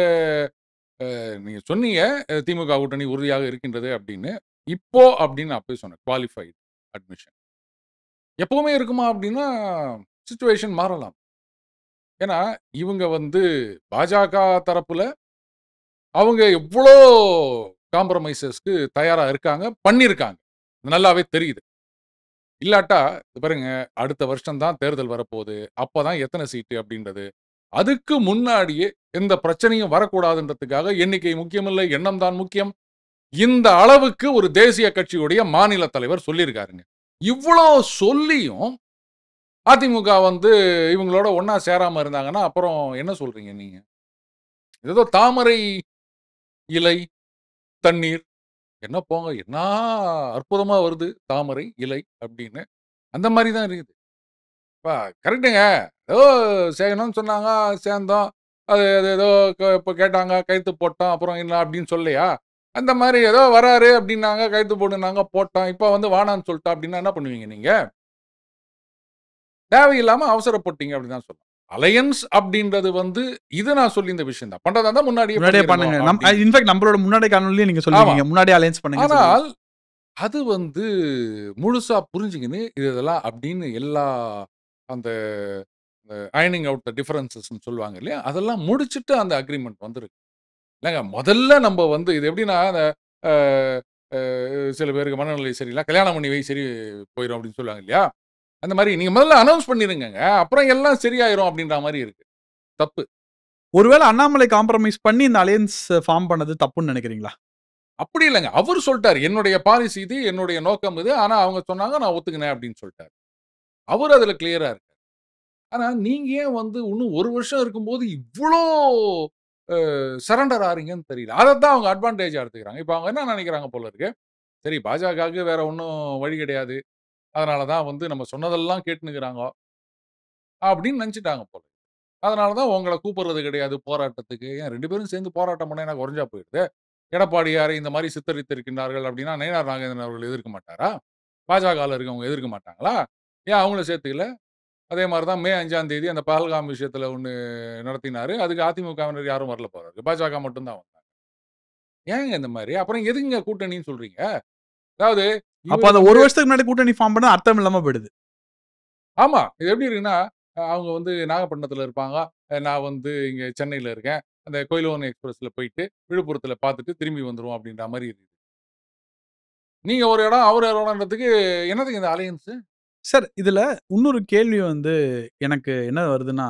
நீங்க சொன்னீங்க திமுக கூட்டணி உறுதியாக இருக்கின்றது அப்படின்னு. இப்போ அப்படின்னு நான் அப்பவே சொன்னேன், குவாலிஃபைடு அட்மிஷன் எப்பவுமே இருக்குமா அப்படின்னா சிச்சுவேஷன் மாறலாம். ஏன்னா இவங்க வந்து பாஜக தரப்புல அவங்க எவ்வளோ காம்ப்ரமைசஸ்க்கு தயாரா இருக்காங்க, பண்ணியிருக்காங்க, நல்லாவே தெரியுது. இல்லாட்டா பாருங்க, அடுத்த வருஷம் தான் தேர்தல் வரப்போகுது, அப்பதான் எத்தனை சீட்டு அப்படின்றது, அதுக்கு முன்னாடியே எந்த பிரச்சனையும் வரக்கூடாதுன்றதுக்காக எண்ணிக்கை முக்கியமில்லை, எண்ணம் தான் முக்கியம், இந்த அளவுக்கு ஒரு தேசிய கட்சியுடைய மாநில தலைவர் சொல்லியிருக்காருங்க. இவ்வளோ சொல்லியும் அதிமுக வந்து இவங்களோட ஒன்னா சேராம இருந்தாங்கன்னா அப்புறம் என்ன சொல்றீங்க நீங்க? ஏதோ தாமரை இலை தண்ணீர் என்ன போங்க, என்ன அற்புதமா வருது தாமரை இலை அப்படின்னு, அந்த மாதிரி தான் இருக்குது. கரெக்டுங்க, ஏதோ செய்யணும்னு சொன்னாங்க, சேர்ந்தோம், அது ஏதோ இப்போ கேட்டாங்க, கைத்து போட்டோம், அப்புறம் என்ன அப்படின்னு சொல்லையா, அந்த மாதிரி ஏதோ வராரு அப்படின்னாங்க, கைத்து போட்டுனாங்க, போட்டோம், இப்போ வந்து வானான்னு சொல்லிட்டோம் அப்படின்னா என்ன பண்ணுவீங்க நீங்க? தேவையில்லாம அவசரப்பட்டீங்க அப்படின்னு தான் சொல்லலாம். அலையன்ஸ் அப்படின்றது வந்து இது நான் சொல்லி இந்த விஷயம் தான் பண்றதா இருந்தா முன்னாடியே பண்ணுங்க. இன்ஃபேக்ட் நம்மளோட முன்னாடி காணொளியிலே நீங்க சொல்லுவீங்க, முன்னாடி அலையன்ஸ் பண்ணுங்க. ஆனால் அது வந்து முழுசா புரிஞ்சுக்கின்னு இதெல்லாம் அப்படின்னு எல்லா அந்த அயனிங் அவுட் த டிஃபரன்சஸ் சொல்லுவாங்க இல்லையா, அதெல்லாம் முடிச்சுட்டு அந்த அக்ரிமெண்ட் வந்துருக்கு இல்லைங்க. முதல்ல நம்ம வந்து இது எப்படின்னா, அந்த சில பேருக்கு மனநிலை சரியில்லை, கல்யாணம் பண்ணி வை சரி போயிடும் அப்படின்னு சொல்லுவாங்க இல்லையா, அந்த மாதிரி நீங்க முதல்ல அனௌன்ஸ் பண்ணிருங்க, அப்புறம் எல்லாம் சரியாயிரும் அப்படின்ற மாதிரி இருக்கு. தப்பு. ஒருவேளை அண்ணாமலை காம்ப்ரமைஸ் பண்ணி இந்த அலையன்ஸ் ஃபார்ம் பண்ணது தப்புன்னு நினைக்கிறீங்களா? அப்படி இல்லைங்க, அவர் சொல்லிட்டாரு என்னுடைய பாலிசி இது, என்னுடைய நோக்கம் இது, ஆனா அவங்க சொன்னாங்க நான் ஒத்துக்கினேன் அப்படின்னு சொல்லிட்டாரு. அவர் அதுல கிளியரா இருக்கு. ஆனா நீங்க ஏன் வந்து இன்னும் ஒரு வருஷம் இருக்கும்போது இவ்வளோ சரண்டர் ஆறீங்கன்னு தெரியல. அதைத்தான் அவங்க அட்வான்டேஜா எடுத்துக்கிறாங்க. இப்போ அவங்க என்ன நினைக்கிறாங்க போல இருக்கு, சரி பாஜகவுக்கு வேற ஒன்றும் வழி கிடையாது, அதனாலதான் வந்து நம்ம சொன்னதெல்லாம் கேட்டுனுக்கிறாங்க அப்படின்னு நினைச்சிட்டாங்க போல. அதனாலதான் உங்களை கூப்பிடுறது கிடையாது போராட்டத்துக்கு. ஏன் 2 பேரும் சேர்ந்து போராட்டம் பண்ணா எனக்கு குறைஞ்சா போயிடுது. எடப்பாடியாரை இந்த மாதிரி சித்தரித்திருக்கின்றார்கள் அப்படின்னா நயினார் நாகேந்திரன் அவர்கள் எதிர்க்க மாட்டாரா? பாஜகவில் இருக்கவங்க எதிர்க்க மாட்டாங்களா? ஏன் அவங்கள சேர்த்துக்கல? அதே மாதிரி தான் மே 5ஆம் தேதி அந்த பஹல்காம் விஷயத்துல ஒண்ணு நடத்தினாரு. அதுக்கு அதிமுகவினர் யாரும் வரல போறாரு, பாஜக மட்டும் தான் வந்தாங்க. ஏங்க இந்த மாதிரி? அப்புறம் எதுக்குங்க கூட்டணின்னு சொல்றீங்க? அதாவது அப்ப அந்த ஒரு வருஷத்துக்கு முன்னாடி கூட்டணி ஃபார்ம் பண்ண அர்த்தம் இல்லாம போயிடுது. ஆமா, இது எப்படி இருக்குன்னா, அவங்க வந்து நாகப்பட்டினத்துல இருப்பாங்க, நான் வந்து இங்க சென்னையில இருக்கேன், அந்த கோயிலோன் எக்ஸ்பிரஸ்ல போயிட்டு விழுப்புரத்துல பார்த்துட்டு திரும்பி வந்துருவோம் அப்படின்ற மாதிரி இருக்கு. நீங்க ஒரு இடம், அவர் ஒரு இடம்ன்றதுக்கு என்னதுக்கு இந்த அலையன்ஸ்? சார் இதுல இன்னொரு கேள்வி வந்து எனக்கு என்ன வருதுன்னா,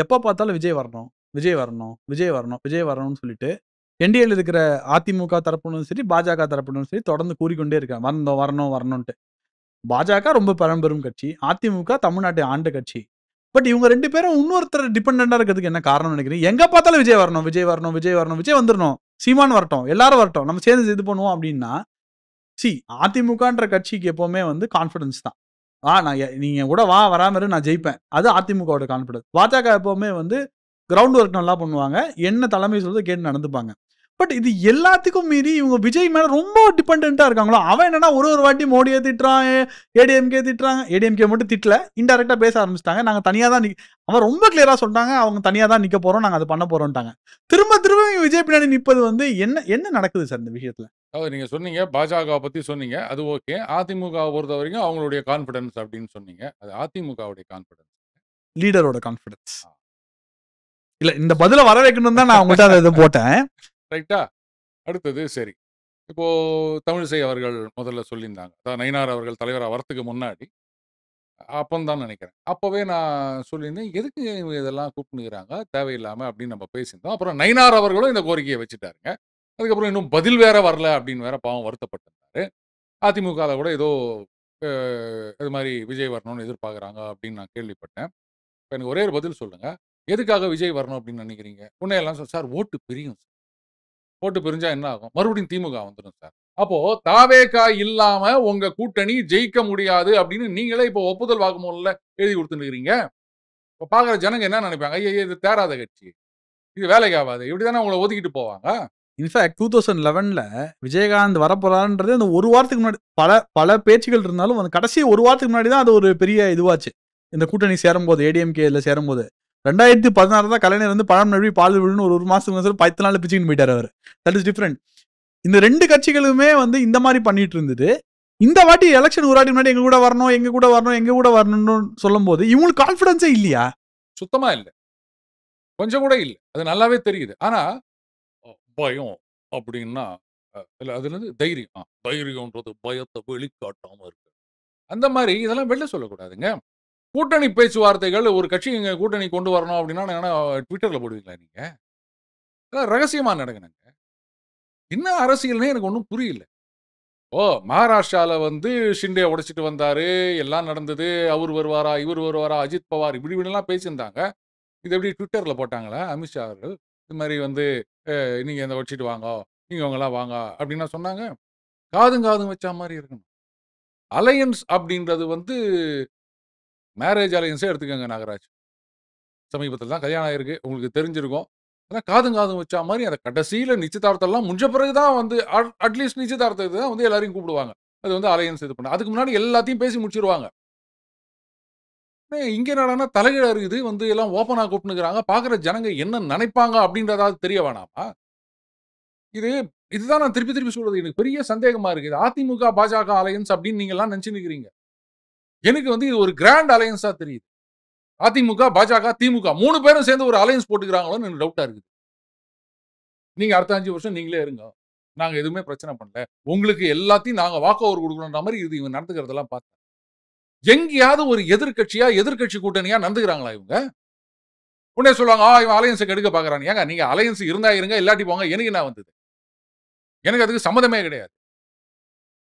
எப்ப பார்த்தாலும் விஜய் வரணும், விஜய் வரணும், விஜய் வரணும், விஜய் வரணும்னு சொல்லிட்டு என்டிஏல இருக்கிற அதிமுக தரப்புனும் சரி, பாஜக தரப்புனும் சரி தொடர்ந்து கூறிக்கொண்டே இருக்காங்க. வரணும், வரணும், வரணும்ன்ட்டு. பாஜக ரொம்ப பழம்பெரும் கட்சி, அதிமுக தமிழ்நாட்டை ஆண்ட கட்சி. பட் இவங்க 2 பேரும் இன்னொருத்தர் டிபெண்டன்டா இருக்கிறதுக்கு என்ன காரணம்னு நினைக்கிறீங்க? எங்க பார்த்தாலும் விஜய் வரணும், விஜய் வரணும், விஜய் வரணும், விஜய் வந்துரணும், சீமான் வரட்டும், எல்லாரும் வரட்டும், நம்ம சேர்ந்து இது பண்ணுவோம் அப்படின்னா, அதிமுகன்ற கட்சிக்கு எப்பவுமே வந்து கான்ஃபிடன்ஸ் தான். நீங்க கூட வராம இரு, நான் ஜெயிப்பேன். அது அதிமுகவோட கான்ஃபிடன்ஸ். பாஜக எப்பவுமே வந்து கிரவுண்ட் ஒர்க் நல்லா பண்ணுவாங்க, என்ன தலைமை சொல்றத கேட்டு நடந்துப்பாங்க. பட் இது எல்லாத்துக்கும் மீறி இவங்க விஜய் மேல ரொம்ப டிபெண்டன்ட்டா இருக்காங்களோ, அவன் என்னன்னா ஒரு வாட்டி மோடியை திட்டுறான், ஏடிஎம்கே திட்டுறாங்க. ஏடிஎம்கே மட்டும் திட்டல, இன்டைரக்டா பேச ஆரம்பிச்சிட்டாங்க. நாங்க தனியா தான் அவன் ரொம்ப கிளியரா சொல்லிட்டாங்க, அவங்க தனியா தான் நிக்க போறோம், நாங்க அதை பண்ண போறோம்ட்டாங்க. திரும்ப விஜய் பின்னாடி நிற்பது வந்து என்ன நடக்குது சார் இந்த விஷயத்துல? நீங்க சொன்னீங்க பாஜக பத்தி சொன்னீங்க, அது ஓகே. அதிமுக பொறுத்த வரைக்கும் அவங்களுடைய கான்ஃபிடன்ஸ் அப்படின்னு சொன்னீங்க. அது அதிமுகவுடைய கான்ஃபிடன்ஸ், லீடரோட கான்ஃபிடன்ஸ் இல்ல. இந்த பதில வர வைக்கணும் தான் நான் உங்கள்கிட்ட அதை போட்டேன். ரைட்டா? அடுத்தது சரி, இப்போ தமிழிசை அவர்கள் முதல்ல சொல்லியிருந்தாங்க, அதாவது நயினார் அவர்கள் தலைவராக வரத்துக்கு முன்னாடி அப்பந்தான் நினைக்கிறேன். அப்பவே நான் சொல்லியிருந்தேன், எதுக்கு இவங்க இதெல்லாம் கூப்பிட்டுக்கிறாங்க தேவையில்லாம அப்படின்னு நம்ம பேசியிருந்தோம். அப்புறம் நயினார் அவர்களும் இந்த கோரிக்கையை வச்சுட்டாருங்க. அதுக்கப்புறம் இன்னும் பதில் வேற வரல அப்படின்னு வேற பாவம் வருத்தப்பட்டிருந்தாரு. அதிமுகவில் கூட ஏதோ இது மாதிரி விஜய் வரணும்னு எதிர்பார்க்குறாங்க அப்படின்னு நான் கேள்விப்பட்டேன். இப்போ எனக்கு ஒரே ஒரு பதில் சொல்லுங்க. எதுக்காக விஜய் வரணும் அப்படின்னு நினைக்கிறீங்க? உடனே எல்லாம் சார் ஓட்டு பிரியும். ஓட்டு பிரிஞ்சா என்ன ஆகும்? மறுபடியும் திமுக வந்துடும் சார். அப்போ தாவேகா இல்லாம உங்க கூட்டணி ஜெயிக்க முடியாது அப்படின்னு நீங்களே இப்போ ஒப்புதல் வாக்குமூலம்ல எழுதி கொடுத்துருக்கீங்க. இப்போ பார்க்குற ஜனங்க என்ன நினைப்பாங்க? ஐயா இது தேராத கட்சி, இது வேலைக்கு ஆகாது, இப்படிதானே உங்களை ஒதுக்கிட்டு போவாங்க. இன்ஃபேக்ட் 2011ல விஜயகாந்த் வரப்போறான்றது அந்த ஒரு வாரத்துக்கு முன்னாடி பல பேச்சுகள் இருந்தாலும் அந்த கடைசி ஒரு வாரத்துக்கு முன்னாடி தான் அது ஒரு பெரிய இதுவாச்சு. இந்த கூட்டணி சேரும்போது ஏடிஎம்கேல சேரும்போது 2016 தான் கலைஞர் வந்து பழம் நழுவி பால் விழுன்னு ஒரு மாசத்துக்கு முன்னாடி 10 நாள் பிச்சுக்கின்னு போயிட்டார் அவர். That is different. இந்த 2 கட்சிகளுமே வந்து இந்த மாதிரி பண்ணிட்டு இருந்தது. இந்த வாட்டி எலெக்ஷன் ஒரு வாட்டி முன்னாடி எங்க கூட வரணும்னு சொல்லும் போது இவங்களுக்கு கான்பிடன்ஸே இல்லையா? சுத்தமா இல்ல, கொஞ்சம் கூட இல்ல. அது நல்லாவே தெரியுது. ஆனா பயம் அப்படின்னா அதுல இருந்து தைரியம், தைரியம்ன்றது பயத்தை வெளிக்காட்டாம இருக்கு. அந்த மாதிரி இதெல்லாம் வெளில சொல்லக்கூடாதுங்க. கூட்டணி பேச்சுவார்த்தைகள் ஒரு கட்சி இங்க கூட்டணி கொண்டு வரணும் அப்படின்னா ட்விட்டர்ல போடுவீங்களா நீங்க? ரகசியமா நடக்கணுங்க. என்ன அரசியல்னே எனக்கு ஒன்றும் புரியல. ஓ மகாராஷ்டிரால வந்து ஷிண்டே உடைச்சிட்டு வந்தாரு, எல்லாம் நடந்தது, அவர் வருவாரா, இவர் வருவாரா, அஜித் பவார் இப்படி இப்படிலாம் பேசியிருந்தாங்க. இது எப்படி ட்விட்டர்ல போட்டாங்களா அமித்ஷா அவர்கள்? இது மாதிரி வந்து நீங்க இந்த உடைச்சிட்டு வாங்க, நீங்க அவங்கெல்லாம் வாங்க அப்படின்னா சொன்னாங்க. காதும் வச்சா மாதிரி இருக்கணும். அலையன்ஸ் அப்படின்றது வந்து மேரேஜ் அலையன்ஸே எடுத்துக்கோங்க நாகராஜ். சமீபத்தில் தான் கல்யாணம் ஆயிருக்கு, உங்களுக்கு தெரிஞ்சிருக்கும். ஆனால் காதும் வச்சா மாதிரி அந்த கடைசியில் நிச்சயதார்த்தம்லாம் முடிஞ்ச பிறகு தான் வந்து அட்லீஸ்ட் நிச்சயதார்த்தத்தை தான் வந்து எல்லாரையும் கூப்பிடுவாங்க. அது வந்து அலையன்ஸ் இது பண்ண. அதுக்கு முன்னாடி எல்லாத்தையும் பேசி முடிச்சிருவாங்க. இங்க என்னடான்னா தலைகீழா இருக்குது, வந்து எல்லாம் ஓப்பனாக கூப்பிட்டுக்கிறாங்க. பார்க்குற ஜனங்க என்ன நினைப்பாங்க அப்படின்றதாவது தெரிய வேணாமா? இதுதான் நான் திருப்பி சொல்றது. எனக்கு பெரிய சந்தேகமா இருக்கு. இது அதிமுக பாஜக அலையன்ஸ் அப்படின்னு நீங்க எல்லாம் நினைச்சு நிக்கிறீங்க. எனக்கு வந்து இது ஒரு கிராண்ட் அலையன்ஸா தெரியுது. அதிமுக, பாஜக, திமுக 3 பேரும் சேர்ந்து ஒரு அலையன்ஸ் போட்டுக்கிறாங்களோன்னு எனக்கு டவுட்டா இருக்குது. நீங்க அடுத்த 5 வருஷம் நீங்களே இருங்க. நாங்க எதுவுமே பிரச்சனை பண்ணல. உங்களுக்கு எல்லாத்தையும் நாங்க வாக் ஓவர் குடுக்கணும்ன்ற மாதிரி இது இவங்க நடந்துக்கிறதெல்லாம் பார்த்தேன். எங்கேயாவது ஒரு எதிர்க்கட்சி கூட்டணியா நடந்துக்கிறாங்களா இவங்க? உடனே சொல்லுவாங்க, இவன் அலையன்ஸை கெடுக்க பார்க்கறான். ஏங்க நீங்க அலையன்ஸ் இருந்தா இருங்க, இல்லாட்டி போங்க. எனக்கு என்ன வந்தது? எனக்கு அதுக்கு சம்மதமே கிடையாது.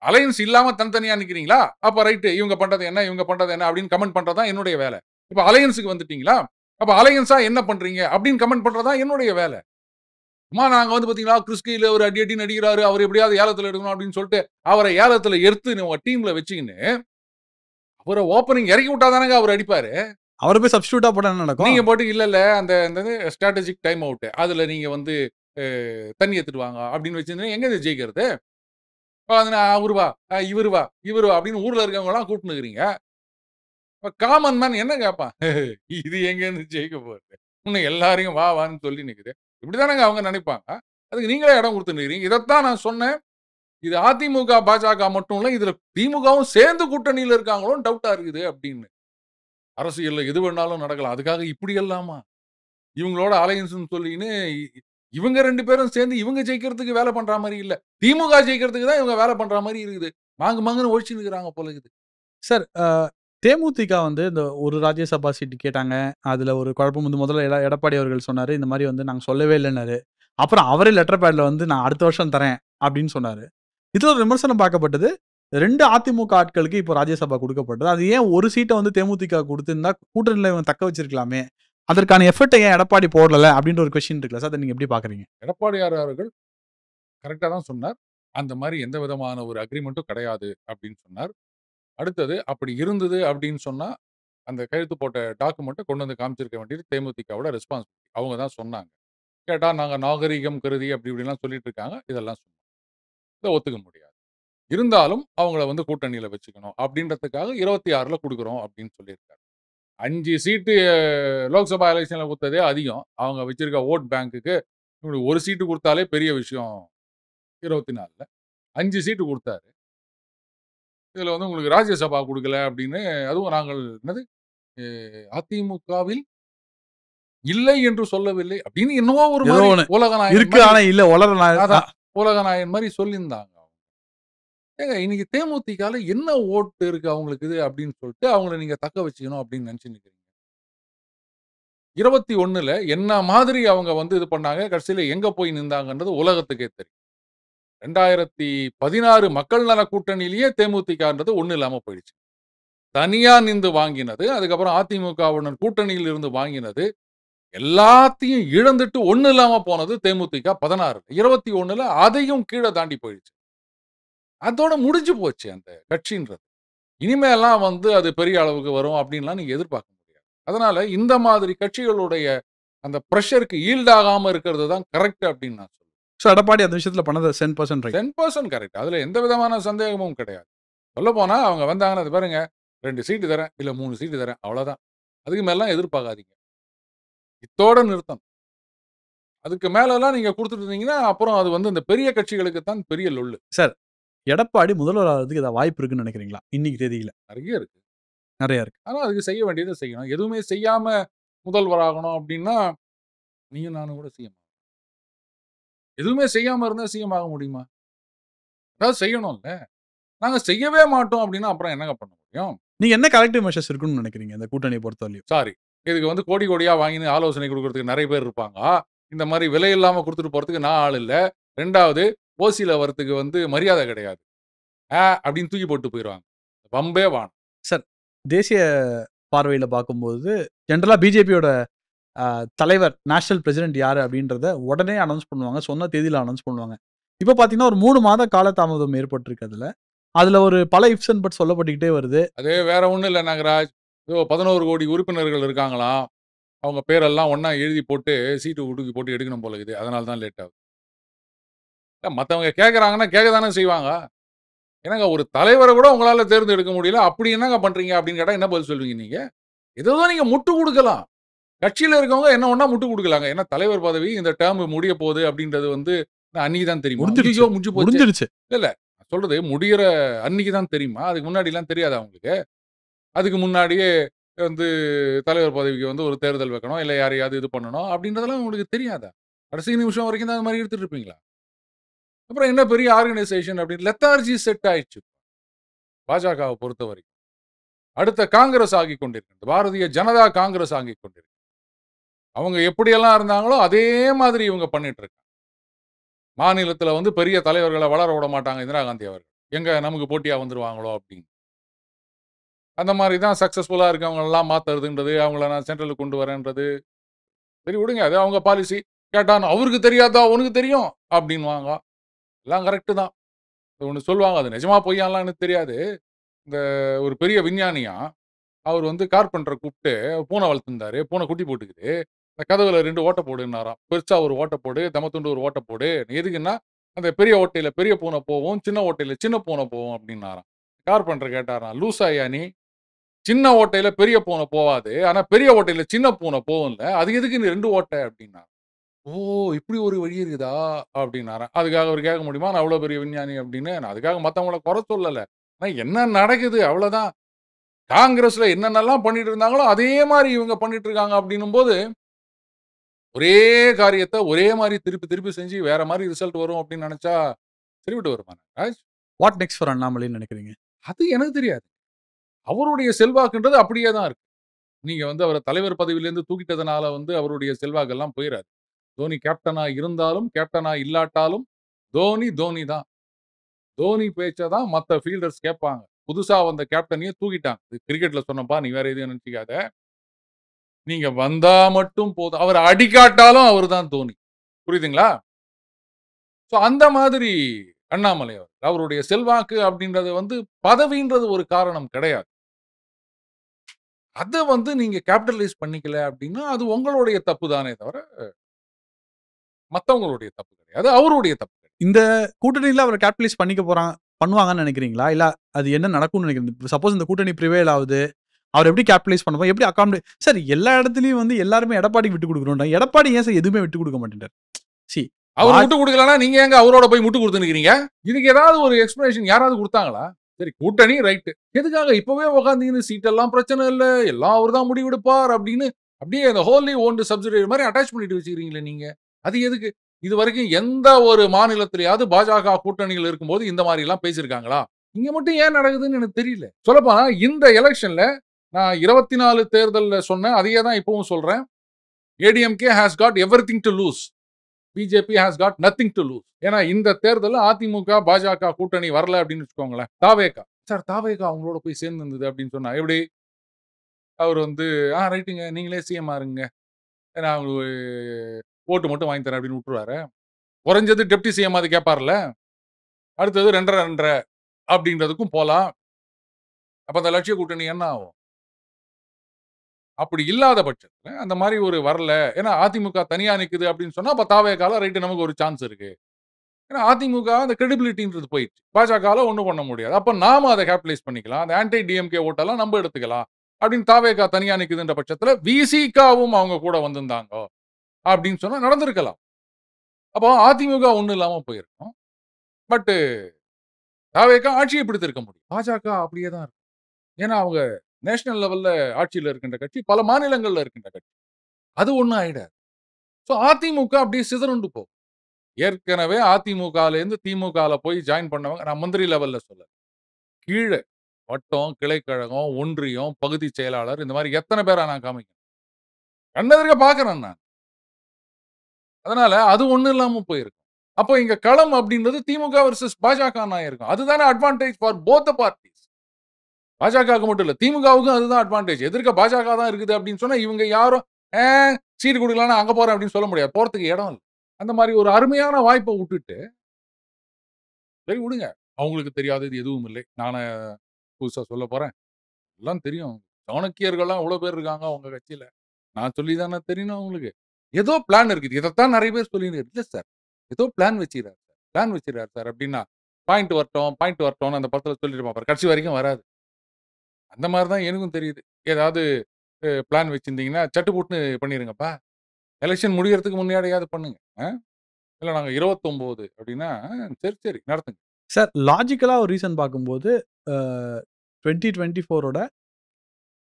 அலையன்ஸ் இல்லாம தனித்தனியா நிக்கிறீங்களா? அப்ப ரைட் இவங்க பண்றது என்ன, இவங்க பண்றது என்ன அப்படின்னு கமெண்ட் பண்றது தான் என்னுடைய வேலை. இப்ப அலையன்ஸுக்கு வந்துட்டீங்களா? அப்ப அலையன்ஸா என்ன பண்றீங்க அப்படின்னு கமெண்ட் பண்றது தான் என்னுடைய வேலை. அம்மா நாங்க வந்து பாத்தீங்களா கிறிஸ்கில ஒரு அடி நடிக்கிறாரு, அவர் எப்படியாவது ஏலத்துல எடுக்கணும் அப்படின்னு சொல்லிட்டு அவரை ஏலத்துல எடுத்து உங்க டீம்ல வச்சுக்கின்னு அவரை ஓப்பனிங் இறக்கி விட்டாதானங்க அவர் அடிப்பாரு. அவரை போய் சப்ஸ்டியூட்டா போட்டா என்ன நடக்கும்? நீங்க போட்டு இல்ல அந்த ஸ்ட்ராட்டஜிக் டைம் அவுட் அதுல நீங்க வந்து தண்ணி எடுத்துட்டு வாங்க அப்படின்னு வச்சிருந்தீங்க எங்க ஜெயிக்கிறது? அவருவா இவருவா அப்படின்னு ஊர்ல இருக்கவங்க எல்லாம் கூப்பிட்டுக்கிறீங்க. காமன் மேன் என்ன கேட்பான்? இது எங்க இருந்து ஜெயிக்க போகுது? இன்னும் எல்லாரையும் வான்னு சொல்லி நிக்குது. இப்படிதானங்க அவங்க நினைப்பாங்க. அதுக்கு நீங்களே இடம் கொடுத்துருக்கீங்க. இதைத்தான் நான் சொன்னேன். இது அதிமுக பாஜக மட்டும் இல்ல, இதுல திமுகவும் சேர்ந்து கூட்டணியில இருக்காங்களோன்னு டவுட்டா இருக்குது அப்படின்னு. அரசியல்ல எது வேணாலும் நடக்கலாம். அதுக்காக இப்படி எல்லாமா? இவங்களோட அலையன்ஸ்னு சொல்லின்னு இவங்க 2 பேரும் சேர்ந்து இவங்க ஜெயிக்கிறதுக்கு வேலை பண்ற மாதிரி இல்ல. திமுக ஜெயிக்கிறதுக்கு தான் இவங்க வேலை பண்ற மாதிரி இருக்குது. மாங்குன்னு ஒழிச்சு நிக்கிறாங்க போல இருக்குது. சார் தேமுதிக வந்து இந்த ஒரு ராஜ்யசபா சீட்டு கேட்டாங்க. அதுல ஒரு குழப்பம் வந்து முதல்ல எடப்பாடி அவர்கள் சொன்னாரு. இந்த மாதிரி வந்து நாங்க சொல்லவே இல்லைன்னாரு. அப்புறம் அவரே லெட்டர் பேட்ல வந்து நான் அடுத்த வருஷம் தரேன் அப்படின்னு சொன்னாரு. இதுல ஒரு விமர்சனம் பார்க்கப்பட்டது. 2 அதிமுக ஆட்களுக்கு இப்போ ராஜ்யசபா கொடுக்கப்பட்டது. அது ஏன் ஒரு சீட்டை வந்து தேமுதிக கொடுத்திருந்தா கூட்டணியில இவங்க தக்க வச்சிருக்கலாமே? அதற்கான எஃபர்ட்டை ஏன் எடப்பாடி போடல அப்படின்ற ஒரு கொஸ்டின் இருக்குல்ல சார், அதை நீங்க எப்படி பாக்குறீங்க? எடப்பாடியார் அவர்கள் கரெக்டா தான் சொன்னார். அந்த மாதிரி எந்த விதமான ஒரு அக்ரிமெண்ட்டும் கிடையாது அப்படின்னு சொன்னார். அடுத்தது அப்படி இருந்தது அப்படின்னு சொன்னா அந்த கையெழுத்து போட்ட டாக்குமெண்ட்டை கொண்டு வந்து காமிச்சிருக்க வேண்டியது தேமுதிகவோட ரெஸ்பான்சிபிலிட்டி. அவங்க தான் சொன்னாங்க. கேட்டா நாங்க நாகரீகம் கருதி அப்படி இப்படிலாம் சொல்லிட்டு இருக்காங்க. இதெல்லாம் சொன்னாங்க. இதை ஒத்துக்க முடியாது. இருந்தாலும் அவங்கள வந்து கூட்டணியில வச்சுக்கணும் அப்படின்றதுக்காக 26ல கொடுக்குறோம் அப்படின்னு சொல்லியிருக்காரு. 5 சீட்டு லோக்சபா எலெக்ஷன்ல கொடுத்ததே அதிகம். அவங்க வச்சிருக்க ஓட் பேங்க்குக்கு ஒரு சீட்டு கொடுத்தாலே பெரிய விஷயம். 24ல 5 சீட்டு கொடுத்தாரு. இதுல வந்து உங்களுக்கு ராஜ்யசபா கொடுக்கல அப்படின்னு அதுவும் நாங்கள் என்னது அதிமுகவில் இல்லை என்று சொல்லவில்லை அப்படின்னு என்னவோ ஒரு உலகநாயகன் இருக்கு. ஆனா இல்ல உலகநாயகன் மாதிரி சொல்லியிருந்தாங்க. ஏங்க இன்னைக்கு தேமுதிகல என்ன ஓட்டு இருக்கு அவங்களுக்கு இது அப்படின்னு சொல்லிட்டு அவங்கள நீங்க தக்க வச்சுக்கணும் அப்படின்னு நினைச்சு நிக்கிறீங்க. 21ல என்ன மாதிரி அவங்க வந்து இது பண்ணாங்க, கடைசியில எங்க போய் நின்றாங்கன்றது உலகத்துக்கே தெரியும். 2016 மக்கள் நல கூட்டணியிலேயே தேமுதிகன்றது ஒண்ணும் இல்லாம போயிடுச்சு. தனியா நின்று வாங்கினது, அதுக்கப்புறம் அதிமுகவுடன் கூட்டணியில் இருந்து வாங்கினது, எல்லாத்தையும் இழந்துட்டு ஒண்ணும் இல்லாம போனது தேமுதிக 16. 21ல அதையும் கீழ தாண்டி போயிடுச்சு. அதோட முடிஞ்சு போச்சு அந்த கட்சின்றது. இனிமேலாம் வந்து அது பெரிய அளவுக்கு வரும் அப்படின்லாம் நீங்க எதிர்பார்க்க முடியாது. அதனால இந்த மாதிரி கட்சிகளுடைய அந்த பிரஷருக்கு ஈல்ட் ஆகாம இருக்கிறது தான் கரெக்ட் அப்படின்னு நான் சொல்லுவேன். ஸோ எடப்பாடி அந்த விஷயத்துல பண்ணது 10% ரைட். 10% கரெக்ட். அதுல எந்த விதமான சந்தேகமும் கிடையாது. சொல்லப்போனா அவங்க வந்தாங்கன்னா, "அது பாருங்க 2 சீட்டு தரேன், இல்ல 3 சீட்டு தரேன். அவ்வளோதான். அதுக்கு மேலலாம் எதிர்பார்க்காதீங்க." இத்தோட நிறுத்தணும். அதுக்கு மேலலாம் நீங்க குடுத்துட்டு இருந்தீங்கன்னா, அப்புறம் அது வந்து இந்த பெரிய கட்சிகளுக்கு தான் பெரிய லொள்ளு. சார், எடப்பாடி முதல்வர் ஆகுறதுக்கு ஏதாவது வாய்ப்பு இருக்குன்னு நினைக்கிறீங்களா? இன்னைக்கு தேதியில. நெறைய இருக்கு. நெறைய இருக்கு. ஆனா அதுக்கு செய்ய வேண்டியத செய்யணும். எதுவுமே செய்யாம முதல்வர் ஆகணும் அப்படின்னா, நீயும் நானும் கூட சிஎம். எதுவுமே செய்யாம இருந்தா சிஎம் ஆக முடியுமா? ஏதாவது செய்யணும்ல. நாங்க செய்யவே மாட்டோம் அப்படின்னா, அப்புறம் என்னங்க பண்ண முடியும்? நீங்க என்ன கலெக்டிவ் மெஷர்ஸ் இருக்குன்னு நினைக்கிறீங்க இந்த கூட்டணியை பொறுத்தவரையும்? சாரி. இதுக்கு வந்து கோடி கோடியா வாங்கின்னு ஆலோசனை குடுக்குறதுக்கு நெறைய பேர் இருப்பாங்க. இந்த மாரி விலை இல்லாம குடுத்துட்டு போறதுக்கு நான் ஆள் இல்ல. 2வது ஓசில வரதுக்கு வந்து மரியாதை கிடையாது. அப்படின்னு தூக்கி போட்டு போயிருவாங்க. வம்பே வேணாம். சார், தேசிய பார்வையில பார்க்கும்போது ஜெனரலா பிஜேபியோட தலைவர், நேஷனல் பிரசிடென்ட் யாரு அப்படின்றத உடனே அனௌன்ஸ் பண்ணுவாங்க. சொன்ன தேதியில அனௌன்ஸ் பண்ணுவாங்க. இப்ப பார்த்தீங்கன்னா, ஒரு 3 மாத காலதாமதம் ஏற்பட்டிருக்கு அதுல. அதுல ஒரு பல இஃப்ஸ் அண்ட் பட்ஸ் சொல்லப்பட்டுக்கிட்டே வருது. அது வேற ஒண்ணும் இல்ல நாகராஜ். ஏதோ 11 கோடி உறுப்பினர்கள் இருக்காங்களாம். அவங்க பேரெல்லாம் ஒண்ணா எழுதி போட்டு சீட்டு தூக்கி போட்டு எடுக்கணும் போல இருக்குது. அதனால தான் லேட் ஆகுது. மத்தவங்க கேட்கறாங்கன்னா கேட்க தானே செய்வாங்க. என்னங்க ஒரு தலைவர கூட உங்களால தேர்ந்தெடுக்க முடியல. அப்படி என்னங்க பண்றீங்க அப்படின்னு கேட்டா என்ன பதில் சொல்வீங்க நீங்க? ஏதோ நீங்க முட்டு குடுக்கலாம். கட்சியில இருக்கவங்க என்ன வேணா முட்டு குடுக்கலாங்க. ஏன்னா தலைவர் பதவி இந்த டெர்ம் முடிய போகுது அப்படின்றது வந்து அன்னைக்கு தான் தெரியுமா? முடிஞ்சிருச்சு. ஐயோ! முடிஞ்சு போச்சு. முடிஞ்சிருச்சு. இல்ல. நான் சொல்றது முடியிற அன்னைக்கு தான் தெரியுமா? அதுக்கு முன்னாடிலாம் தெரியாதா உங்களுக்கு? அதுக்கு முன்னாடியே வந்து தலைவர் பதவிக்கு வந்து ஒரு தேர்தல் வைக்கணும். இல்ல யாரையாவது இது பண்ணணும் அப்படின்றதெல்லாம் உங்களுக்கு தெரியாதா? கடைசி நிமிஷம் வரைக்கும் தான் அந்த மாரி எடுத்துட்டு இருப்பீங்களா? அப்புறம் என்ன பெரிய ஆர்கனைசேஷன் அப்படின்னு லெத்தார்ஜி செட் ஆயிடுச்சு. பாஜகவை பொறுத்தவரைக்கும். அடுத்த காங்கிரஸ் ஆகிக் கொண்டிருக்கிறது. பாரதிய ஜனதா காங்கிரஸ் ஆகிக் கொண்டிருக்கிறது. அவங்க எப்படியெல்லாம் இருந்தாங்களோ அதே மாதிரி இவங்க பண்ணிட்டு இருக்காங்க. மாநிலத்தில வந்து பெரிய தலைவர்கள வளர விட மாட்டாங்க இந்திரா காந்தி அவர்கள். எங்க நமக்கு போட்டியா வந்துருவாங்களோ அப்படின்னு. அந்த மாரி தான் சக்சஸ்ஃபுல்லா இருக்கவங்க எல்லாம் மாத்துறதுன்றது, அவங்கள நான் சென்ட்ரலுக்கு கொண்டு வரேன்றது. சரி விடுங்க. அது அவங்க பாலிசி. கேட்டா அவருக்கு தெரியாதா? உனக்கு தெரியும் அப்படின்னுவாங்க. எல்லாம் கரெக்ட் தான். ஒண்ணு சொல்லுவாங்க. அது நிஜமா பொய்யான்லாம் எனக்கு தெரியாது. இந்த ஒரு பெரிய விஞ்ஞானியாம். அவர் வந்து கார்பெண்டர கூப்ட்டு பூனை வளர்த்திருந்தாரு. பூனை குட்டி போட்டுக்குது. அந்த கதவுல 2 ஓட்ட போடுன்னாராம். பெருசா ஒரு ஓட்ட போடு, தமத்துண்டு ஒரு ஓட்ட போடு. எதுக்குன்னா, அந்த பெரிய ஓட்டையில பெரிய பூனை போவும், சின்ன ஓட்டையில சின்ன பூனை போவும் அப்டின்னாராம். கார்பெண்டர் கேட்டாராம், "லூசாயா நீ? சின்ன ஓட்டையில பெரிய பூனை போவாது. ஆனா பெரிய ஓட்டையில சின்ன பூனை போகும்ல. அது எதுக்கு நீ 2 ஓட்டை?" அப்டின்னாராம். "ஓ! இப்படி ஒரு வழி இருக்குதா?" அப்டின்னாராம். அதுக்காக அவரு கேட்க முடியுமா? நான் அவ்வளோ பெரிய விஞ்ஞானி அப்டின்னு. நான் அதுக்காக மத்தவங்கள குறை சொல்லல. ஆனா என்ன நடக்குது அவ்வளோதான். காங்கிரஸ்ல என்னென்னலாம் பண்ணிட்டு இருந்தாங்களோ, அதே மாரி இவங்க பண்ணிட்டு இருக்காங்க அப்டின்னும்போது, ஒரே காரியத்த ஒரே மாரி திருப்பி திருப்பி செஞ்சு வேற மாரி ரிசல்ட் வரும் அப்டின்னு நெனச்சா, சரிப்பட்டு வருமா ராஜ்? வாட் நெக்ஸ்ட் ஃபார் அண்ணாமலைன்னு நினைக்கிறீங்க? அது எனக்கு தெரியாது. அவருடைய செல்வாக்குன்றது அப்படியே தான் இருக்கு. நீங்க வந்து அவர தலைவர் பதவியிலேருந்து தூக்கிட்டதுனால வந்து அவருடைய செல்வாக்கெல்லாம் போயிறாது. தோனி கேப்டனா இருந்தாலும், கேப்டனா இல்லாட்டாலும், தோனி, தோனி தான். தோனி பேச்ச தான் மத்த ஃபீல்டர்ஸ் கேட்பாங்க. புதுசா வந்த கேப்டனையும் தூக்கிட்டாங்க. கிரிக்கெட்ல சொன்னேன்ப்பா, நீ வேற எதையும் நெனச்சுக்காத. நீங்க வந்தா மட்டும் போதும். அவர அடிக்காட்டாலும் அவரு தான் தோனி. புரியுதுங்களா? சோ அந்த மாதிரி அண்ணாமலை அவர். அவருடைய செல்வாக்கு அப்படின்றது வந்து பதவின்றது ஒரு காரணம் கிடையாது. அத வந்து நீங்க கேப்பிட்டலைஸ் பண்ணிக்கல அப்படின்னா, அது உங்களுடைய தப்பு தானே தவிர, மத்தவங்களுடைய தப்பு கிடையாது. அவருடைய தப்பு கிடையாது. இந்த கூட்டணியில அவர கேபிட்டலைஸ் பண்ணுவாங்கன்னு நினைக்கிறீங்களா? இல்ல அது என்ன நடக்கும்னு நினைக்கிறீங்க? சப்போஸ் இந்த கூட்டணி பிரிவேல் ஆவுது. அவர் எப்படி கேபிட்டலைஸ் பண்ணுவோம்? எப்படி சார் எல்லா இடத்துலயும் வந்து எல்லாருமே எடப்பாடிக்கு விட்டு குடுக்குறோம்டா. எடப்பாடி ஏன் சார் எதுவுமே விட்டு குடுக்க மாட்டேன்றாரு? சி அவர் முட்டு குடுக்கலன்னா, நீங்க ஏங்க அவரோட போய் முட்டு குடுத்து நிக்கிறீங்க? இதுக்கு ஏதாவது ஒரு எக்ஸ்பிளனேஷன் யாராவது குடுத்தாங்களா? சரி கூட்டணி ரைட். எதுக்காக இப்பவே உட்கார்ந்தீங்கன்னு சீட்டெல்லாம் பிரச்சனை இல்ல. எல்லாம் அவர் தான் முடிவெடுப்பார் அப்படின்னு அப்படியே அந்த ஹோல்லி ஓன்டு சப்சிடியரி மாரி அட்டாச் பண்ணிட்டு வச்சுக்கிறீங்களே நீங்க. அது எதுக்கு? இதுவரைக்கும் எந்த ஒரு மாநிலத்திலயாவது பாஜக கூட்டணியில் இருக்கும்போது இந்த மாரி எல்லாம் பேசியிருக்காங்களா? இங்க மட்டும் ஏன் நடக்குதுன்னு எனக்கு தெரியல. சொல்லப்போனா இந்த எலெக்ஷன்ல நான் 24 தேர்தல்ல சொன்னேன். அதையே தான் இப்பவும் சொல்றேன். ADMK has got everything to lose. BJP has got nothing to lose. ஏன்னா இந்த தேர்தல்ல அதிமுக, பாஜக கூட்டணி வரல அப்படின்னு வச்சுக்கோங்களேன். தாவேகா. சார் தாவேகா அவங்களோட போய் சேர்ந்து இருந்தது அப்படின்னு சொன்னா எப்படி? அவர் வந்து ரைட்டுங்க நீங்களே சிஎம் இருங்க. நான் உங்களுக்கு ஓட்டு மட்டும் வாங்கி தரேன் அப்படின்னு விட்டுருவாரு. குறைஞ்சது டெப்டி சிஎம் அது கேட்பார்ல. அடுத்தது 2.5 2.5 அப்படின்றதுக்கும் போலாம். அப்ப அந்த லட்சிய கூட்டணி என்ன ஆகும்? அப்படி இல்லாத பட்சத்துல அந்த மாதிரி ஒரு வரல. ஏன்னா அதிமுக தனியா நிக்குது அப்படின்னு சொன்னா அப்ப தாவேகால ரைட் நமக்கு ஒரு சான்ஸ் இருக்கு. ஏன்னா அதிமுக அந்த கிரெடிபிலிட்டின்றது போயிடுச்சு. பாஜகல ஒண்ணும் பண்ண முடியாது. அப்ப நாம அதை கேபிடலைஸ் பண்ணிக்கலாம். அந்த ஆன்டி டிஎம்கே ஓட்டெல்லாம் நம்ம எடுத்துக்கலாம். அப்படின்னு தாவேகா தனியா நிக்குதுன்ற பட்சத்துல விசிகாவும் அவங்க கூட வந்திருந்தாங்க அப்படின்னு சொன்னா நடந்திருக்கலாம். அப்போ அதிமுக ஒண்ணும் இல்லாம போயிருக்கும். பட் தாவேகா ஆட்சியை பிடித்திருக்க முடியும். பாஜக அப்படியே தான் இருக்கும். ஏன்னா அவங்க நேஷனல் லெவல்ல ஆட்சியில இருக்கின்ற கட்சி, பல மாநிலங்கள்ல இருக்கின்ற கட்சி. அது ஒண்ணும் ஆயிடாது. சோ அதிமுக அப்படியே சிதறுண்டு போகும். ஏற்கனவே அதிமுகலேருந்து திமுகல போய் ஜாயின் பண்ணவங்க நான் மந்திரி லெவல்ல சொல்லல. கீழ வட்டம், கிளைக்கழகம், ஒன்றியம், பகுதி செயலாளர் இந்த மாதிரி எத்தனை பேரா நான் காமிக்கிறேன். கண்ணெதிர்க்க பார்க்கிறேன் நான். அதனால அது ஒண்ணும் இல்லாம போயிருக்கும். அப்போ இங்க களம் அப்படின்றது திமுக வெர்சஸ் பாஜக இருக்கும். அதுதானே advantage for both the parties. பாஜகவுக்கு மட்டும் இல்ல. திமுகவுக்கும் அதுதான் அட்வான்டேஜ். எதிர்க்க பாஜக தான் இருக்குது அப்படின்னு சொன்னா இவங்க யாரும் சீட்டு குடுக்கலாம்னு அங்க போறேன் அப்படின்னு சொல்ல முடியாது. போறதுக்கு இடம் இல்ல. அந்த மாதிரி ஒரு அருமையான வாய்ப்பை விட்டுட்டு சரி விடுங்க. அவங்களுக்கு தெரியாதது எதுவும் இல்லை. நானே புதுசா சொல்ல போறேன். எல்லாம் தெரியும். சாணக்கியர்கள்லாம் எவ்வளவு பேர் இருக்காங்க உங்க கட்சியில. நான் சொல்லி தானே தெரியணும் அவங்களுக்கு. ஏதோ பிளான் இருக்குது. இதைத்தான் நிறைய பேர் சொல்லிட்டு இல்ல சார். ஏதோ பிளான் வச்சுக்கிறார் சார். பிளான் வச்சுக்கிறார் சார் அப்படின்னா பாயிண்ட் வரட்டும், பாயிண்ட் வரட்டும்னு அந்த படத்துல சொல்லிட்டு பாப்பாரு. கடைசி வரைக்கும் வராது. அந்த மாதிரி தான் எனக்கும் தெரியுது. ஏதாவது பிளான் வச்சிருந்தீங்கன்னா சட்டு புட்டுன்னு பண்ணிருங்கப்பா. எலெக்ஷன் முடியறதுக்கு முன்னாடியாவது பண்ணுங்க. இல்ல நாங்க 29 அப்படின்னா சரி, சரி நடத்துங்க. சார் லாஜிக்கலா ஒரு ரீசன் பார்க்கும்போது 2024ஓட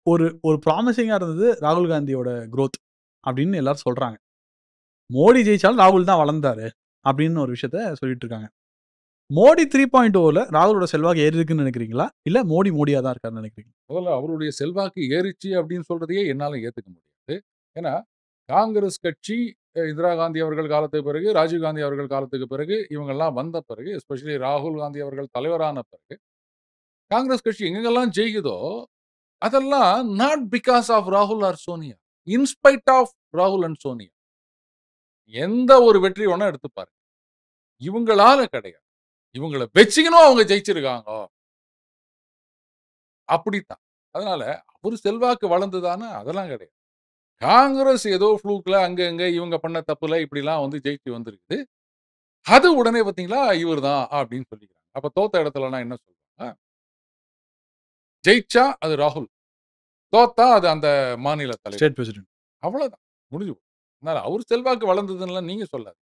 ஒரு ஒரு ப்ராமிசிங்கா இருந்தது ராகுல் காந்தியோட குரோத் அப்படின்னு எல்லாரும் சொல்றாங்க. மோடி ஜெயிச்சாலும் ராகுல் தான் வளர்ந்தாரு அப்படின்னு ஒரு விஷயத்த சொல்லிட்டு இருக்காங்க. மோடி 3.0ல ராகுலோட செல்வாக்கு ஏறி இருக்குன்னு நினைக்கிறீங்களா? இல்ல மோடியா தான் இருக்காருன்னு நினைக்கிறீங்களா? முதல்ல அவருடைய செல்வாக்கு ஏறிச்சு அப்படின்னு சொல்றதையே என்னால ஏத்துக்க முடியாது. ஏன்னா காங்கிரஸ் கட்சி இந்திரா காந்தி அவர்கள் காலத்துக்கு பிறகு, ராஜீவ் காந்தி அவர்கள் காலத்துக்கு பிறகு, இவங்கெல்லாம் வந்த பிறகு, எஸ்பெஷலி ராகுல் காந்தி அவர்கள் தலைவரான பிறகு, காங்கிரஸ் கட்சி எங்கெங்கெல்லாம் ஜெயிக்குதோ, அதெல்லாம் நாட் பிகாஸ் ஆஃப் ராகுல் ஆர் சோனியா. இன்ஸ்பைட் ஆஃப் ராகுல் அண்ட் சோனியா. எந்த ஒரு வெற்றி வேணா எடுத்து பாருங்க. இவங்களால கிடையாது. இவங்கள வச்சுக்கணும் அவங்க ஜெயிச்சிருக்காங்க. அப்படித்தான். அதனால அவரு செல்வாக்கு வளர்ந்ததானா அதெல்லாம் கிடையாது. காங்கிரஸ் ஏதோ ஃப்ளூக்ல அங்க அங்க இவங்க பண்ண தப்புல இப்படிலாம் வந்து ஜெயிச்சு வந்திருக்குது. அது உடனே பார்த்தீங்களா இவர் தான் அப்படின்னு சொல்லிக்கிறாங்க. அப்ப தோத்த இடத்துலலாம் என்ன சொல்றாங்க? ஜெயிச்சா அது ராகுல். தோத்தா அது அந்த மாநில தலைவர். State president. அவ்வளவுதான். முடிஞ்சு போச்சு. அதனால அவர் செல்வாக்கு வளர்ந்ததுன்னு நீங்க சொல்லாது.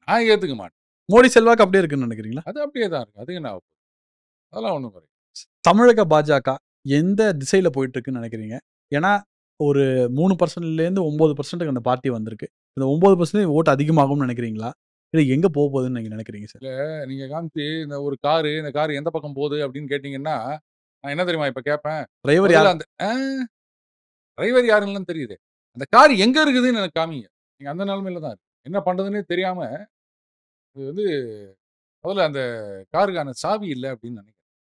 நான் ஏத்துக்க மாட்டேன். மோடி செல்வாக்கு அப்படியே இருக்குன்னு நினைக்கிறீங்களா? அது அப்படியே தான் இருக்கு. அது என்ன ஆகும்? அதெல்லாம் ஒண்ணும் குறையாது. தமிழக பாஜக எந்த திசையில போயிட்டு இருக்குன்னு நினைக்கிறீங்க? ஏன்னா ஒரு 3%லேருந்து 9%க்கு அந்த பார்ட்டி வந்திருக்கு. இந்த 9% ஓட்டு அதிகமாகும்னு நினைக்கிறீங்களா? இல்ல எங்க போகுதுன்னு நீங்க நினைக்கிறீங்க சார்? நீங்க காமிச்சு இந்த ஒரு காரு, இந்த கார் எந்த பக்கம் போகுது அப்படின்னு கேட்டீங்கன்னா, நான் என்ன தெரியுமா இப்ப கேட்பேன்? டிரைவர் முதல்ல யார்? அந்த டிரைவர் யாருன்னுலாம் தெரியுது. அந்த கார் எங்க இருக்குதுன்னு எனக்கு காமிங்க. நீங்க அந்த நிலைமையில தான் இருக்கு. என்ன பண்றதுன்னே தெரியாம, இது வந்து முதல்ல அந்த காருக்கான சாவி இல்ல அப்படின்னு நினைக்கிறேன்.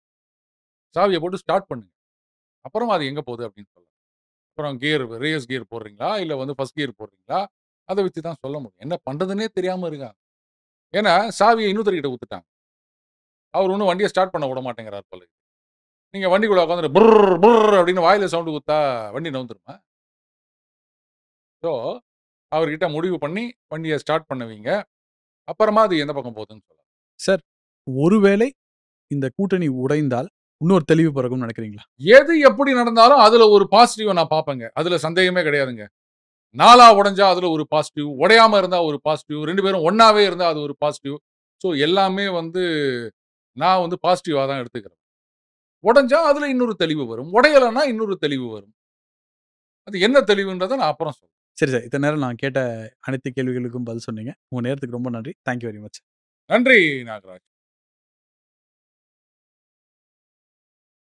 சாவிய போட்டு ஸ்டார்ட் பண்ணுங்க. அப்புறமா அது எங்க போகுது அப்படின்னு சொல்லலாம். அப்புறம் ரிவர்ஸ் கியர் போடுறீங்களா? இல்ல வந்து ஃபர்ஸ்ட் கியர் போடுறீங்களா? அத வச்சு தான் சொல்ல முடியும். என்ன பண்றதுன்னே தெரியாம இருக்காங்க. ஏன்னா சாவிய இன்னொருத்தர்கிட்ட குடுத்துட்டாங்க. அவர் ஒண்ணும் வண்டிய ஸ்டார்ட் பண்ண விட மாட்டேங்கிறார் போல. நீங்க வண்டிக்குள்ள உட்கார்ந்துட்டு புர் புர் அப்படின்னு வாயில சவுண்ட் குடுத்தா வண்டி நவுந்துருமா? ஸோ அவர்கிட்ட முடிவு பண்ணி வண்டிய ஸ்டார்ட் பண்ண வைங்க. அப்புறமா அது எந்த பக்கம் போகுதுன்னு சொல்லலாம். சார் ஒருவேளை இந்த கூட்டணி உடைந்தால் இன்னொரு தெளிவு பிறகும்னு நினைக்கிறீங்களா? எது எப்படி நடந்தாலும் அதுல ஒரு பாசிட்டிவ் நான் பார்ப்பேங்க. அதுல சந்தேகமே கிடையாதுங்க. 4ஆ உடைஞ்சா அதுல ஒரு பாசிட்டிவ். உடையாம இருந்தா ஒரு பாசிட்டிவ். 2 பேரும் ஒண்ணாவே இருந்தா அது ஒரு பாசிட்டிவ். ஸோ எல்லாமே வந்து நான் வந்து பாசிட்டிவா தான் எடுத்துக்கிறேன். உடைஞ்சா அதுல இன்னொரு தெளிவு வரும். உடையலன்னா இன்னொரு தெளிவு வரும். அது என்ன தெளிவுன்றத நான் அப்புறம் சொல்றேன். சரி சார். இத்தனை நேரம் நான் கேட்ட அனைத்து கேள்விகளுக்கும் பதில் சொன்னீங்க. உங்க நேரத்துக்கு ரொம்ப நன்றி. Thank you very much. நன்றி நாகராஜ்.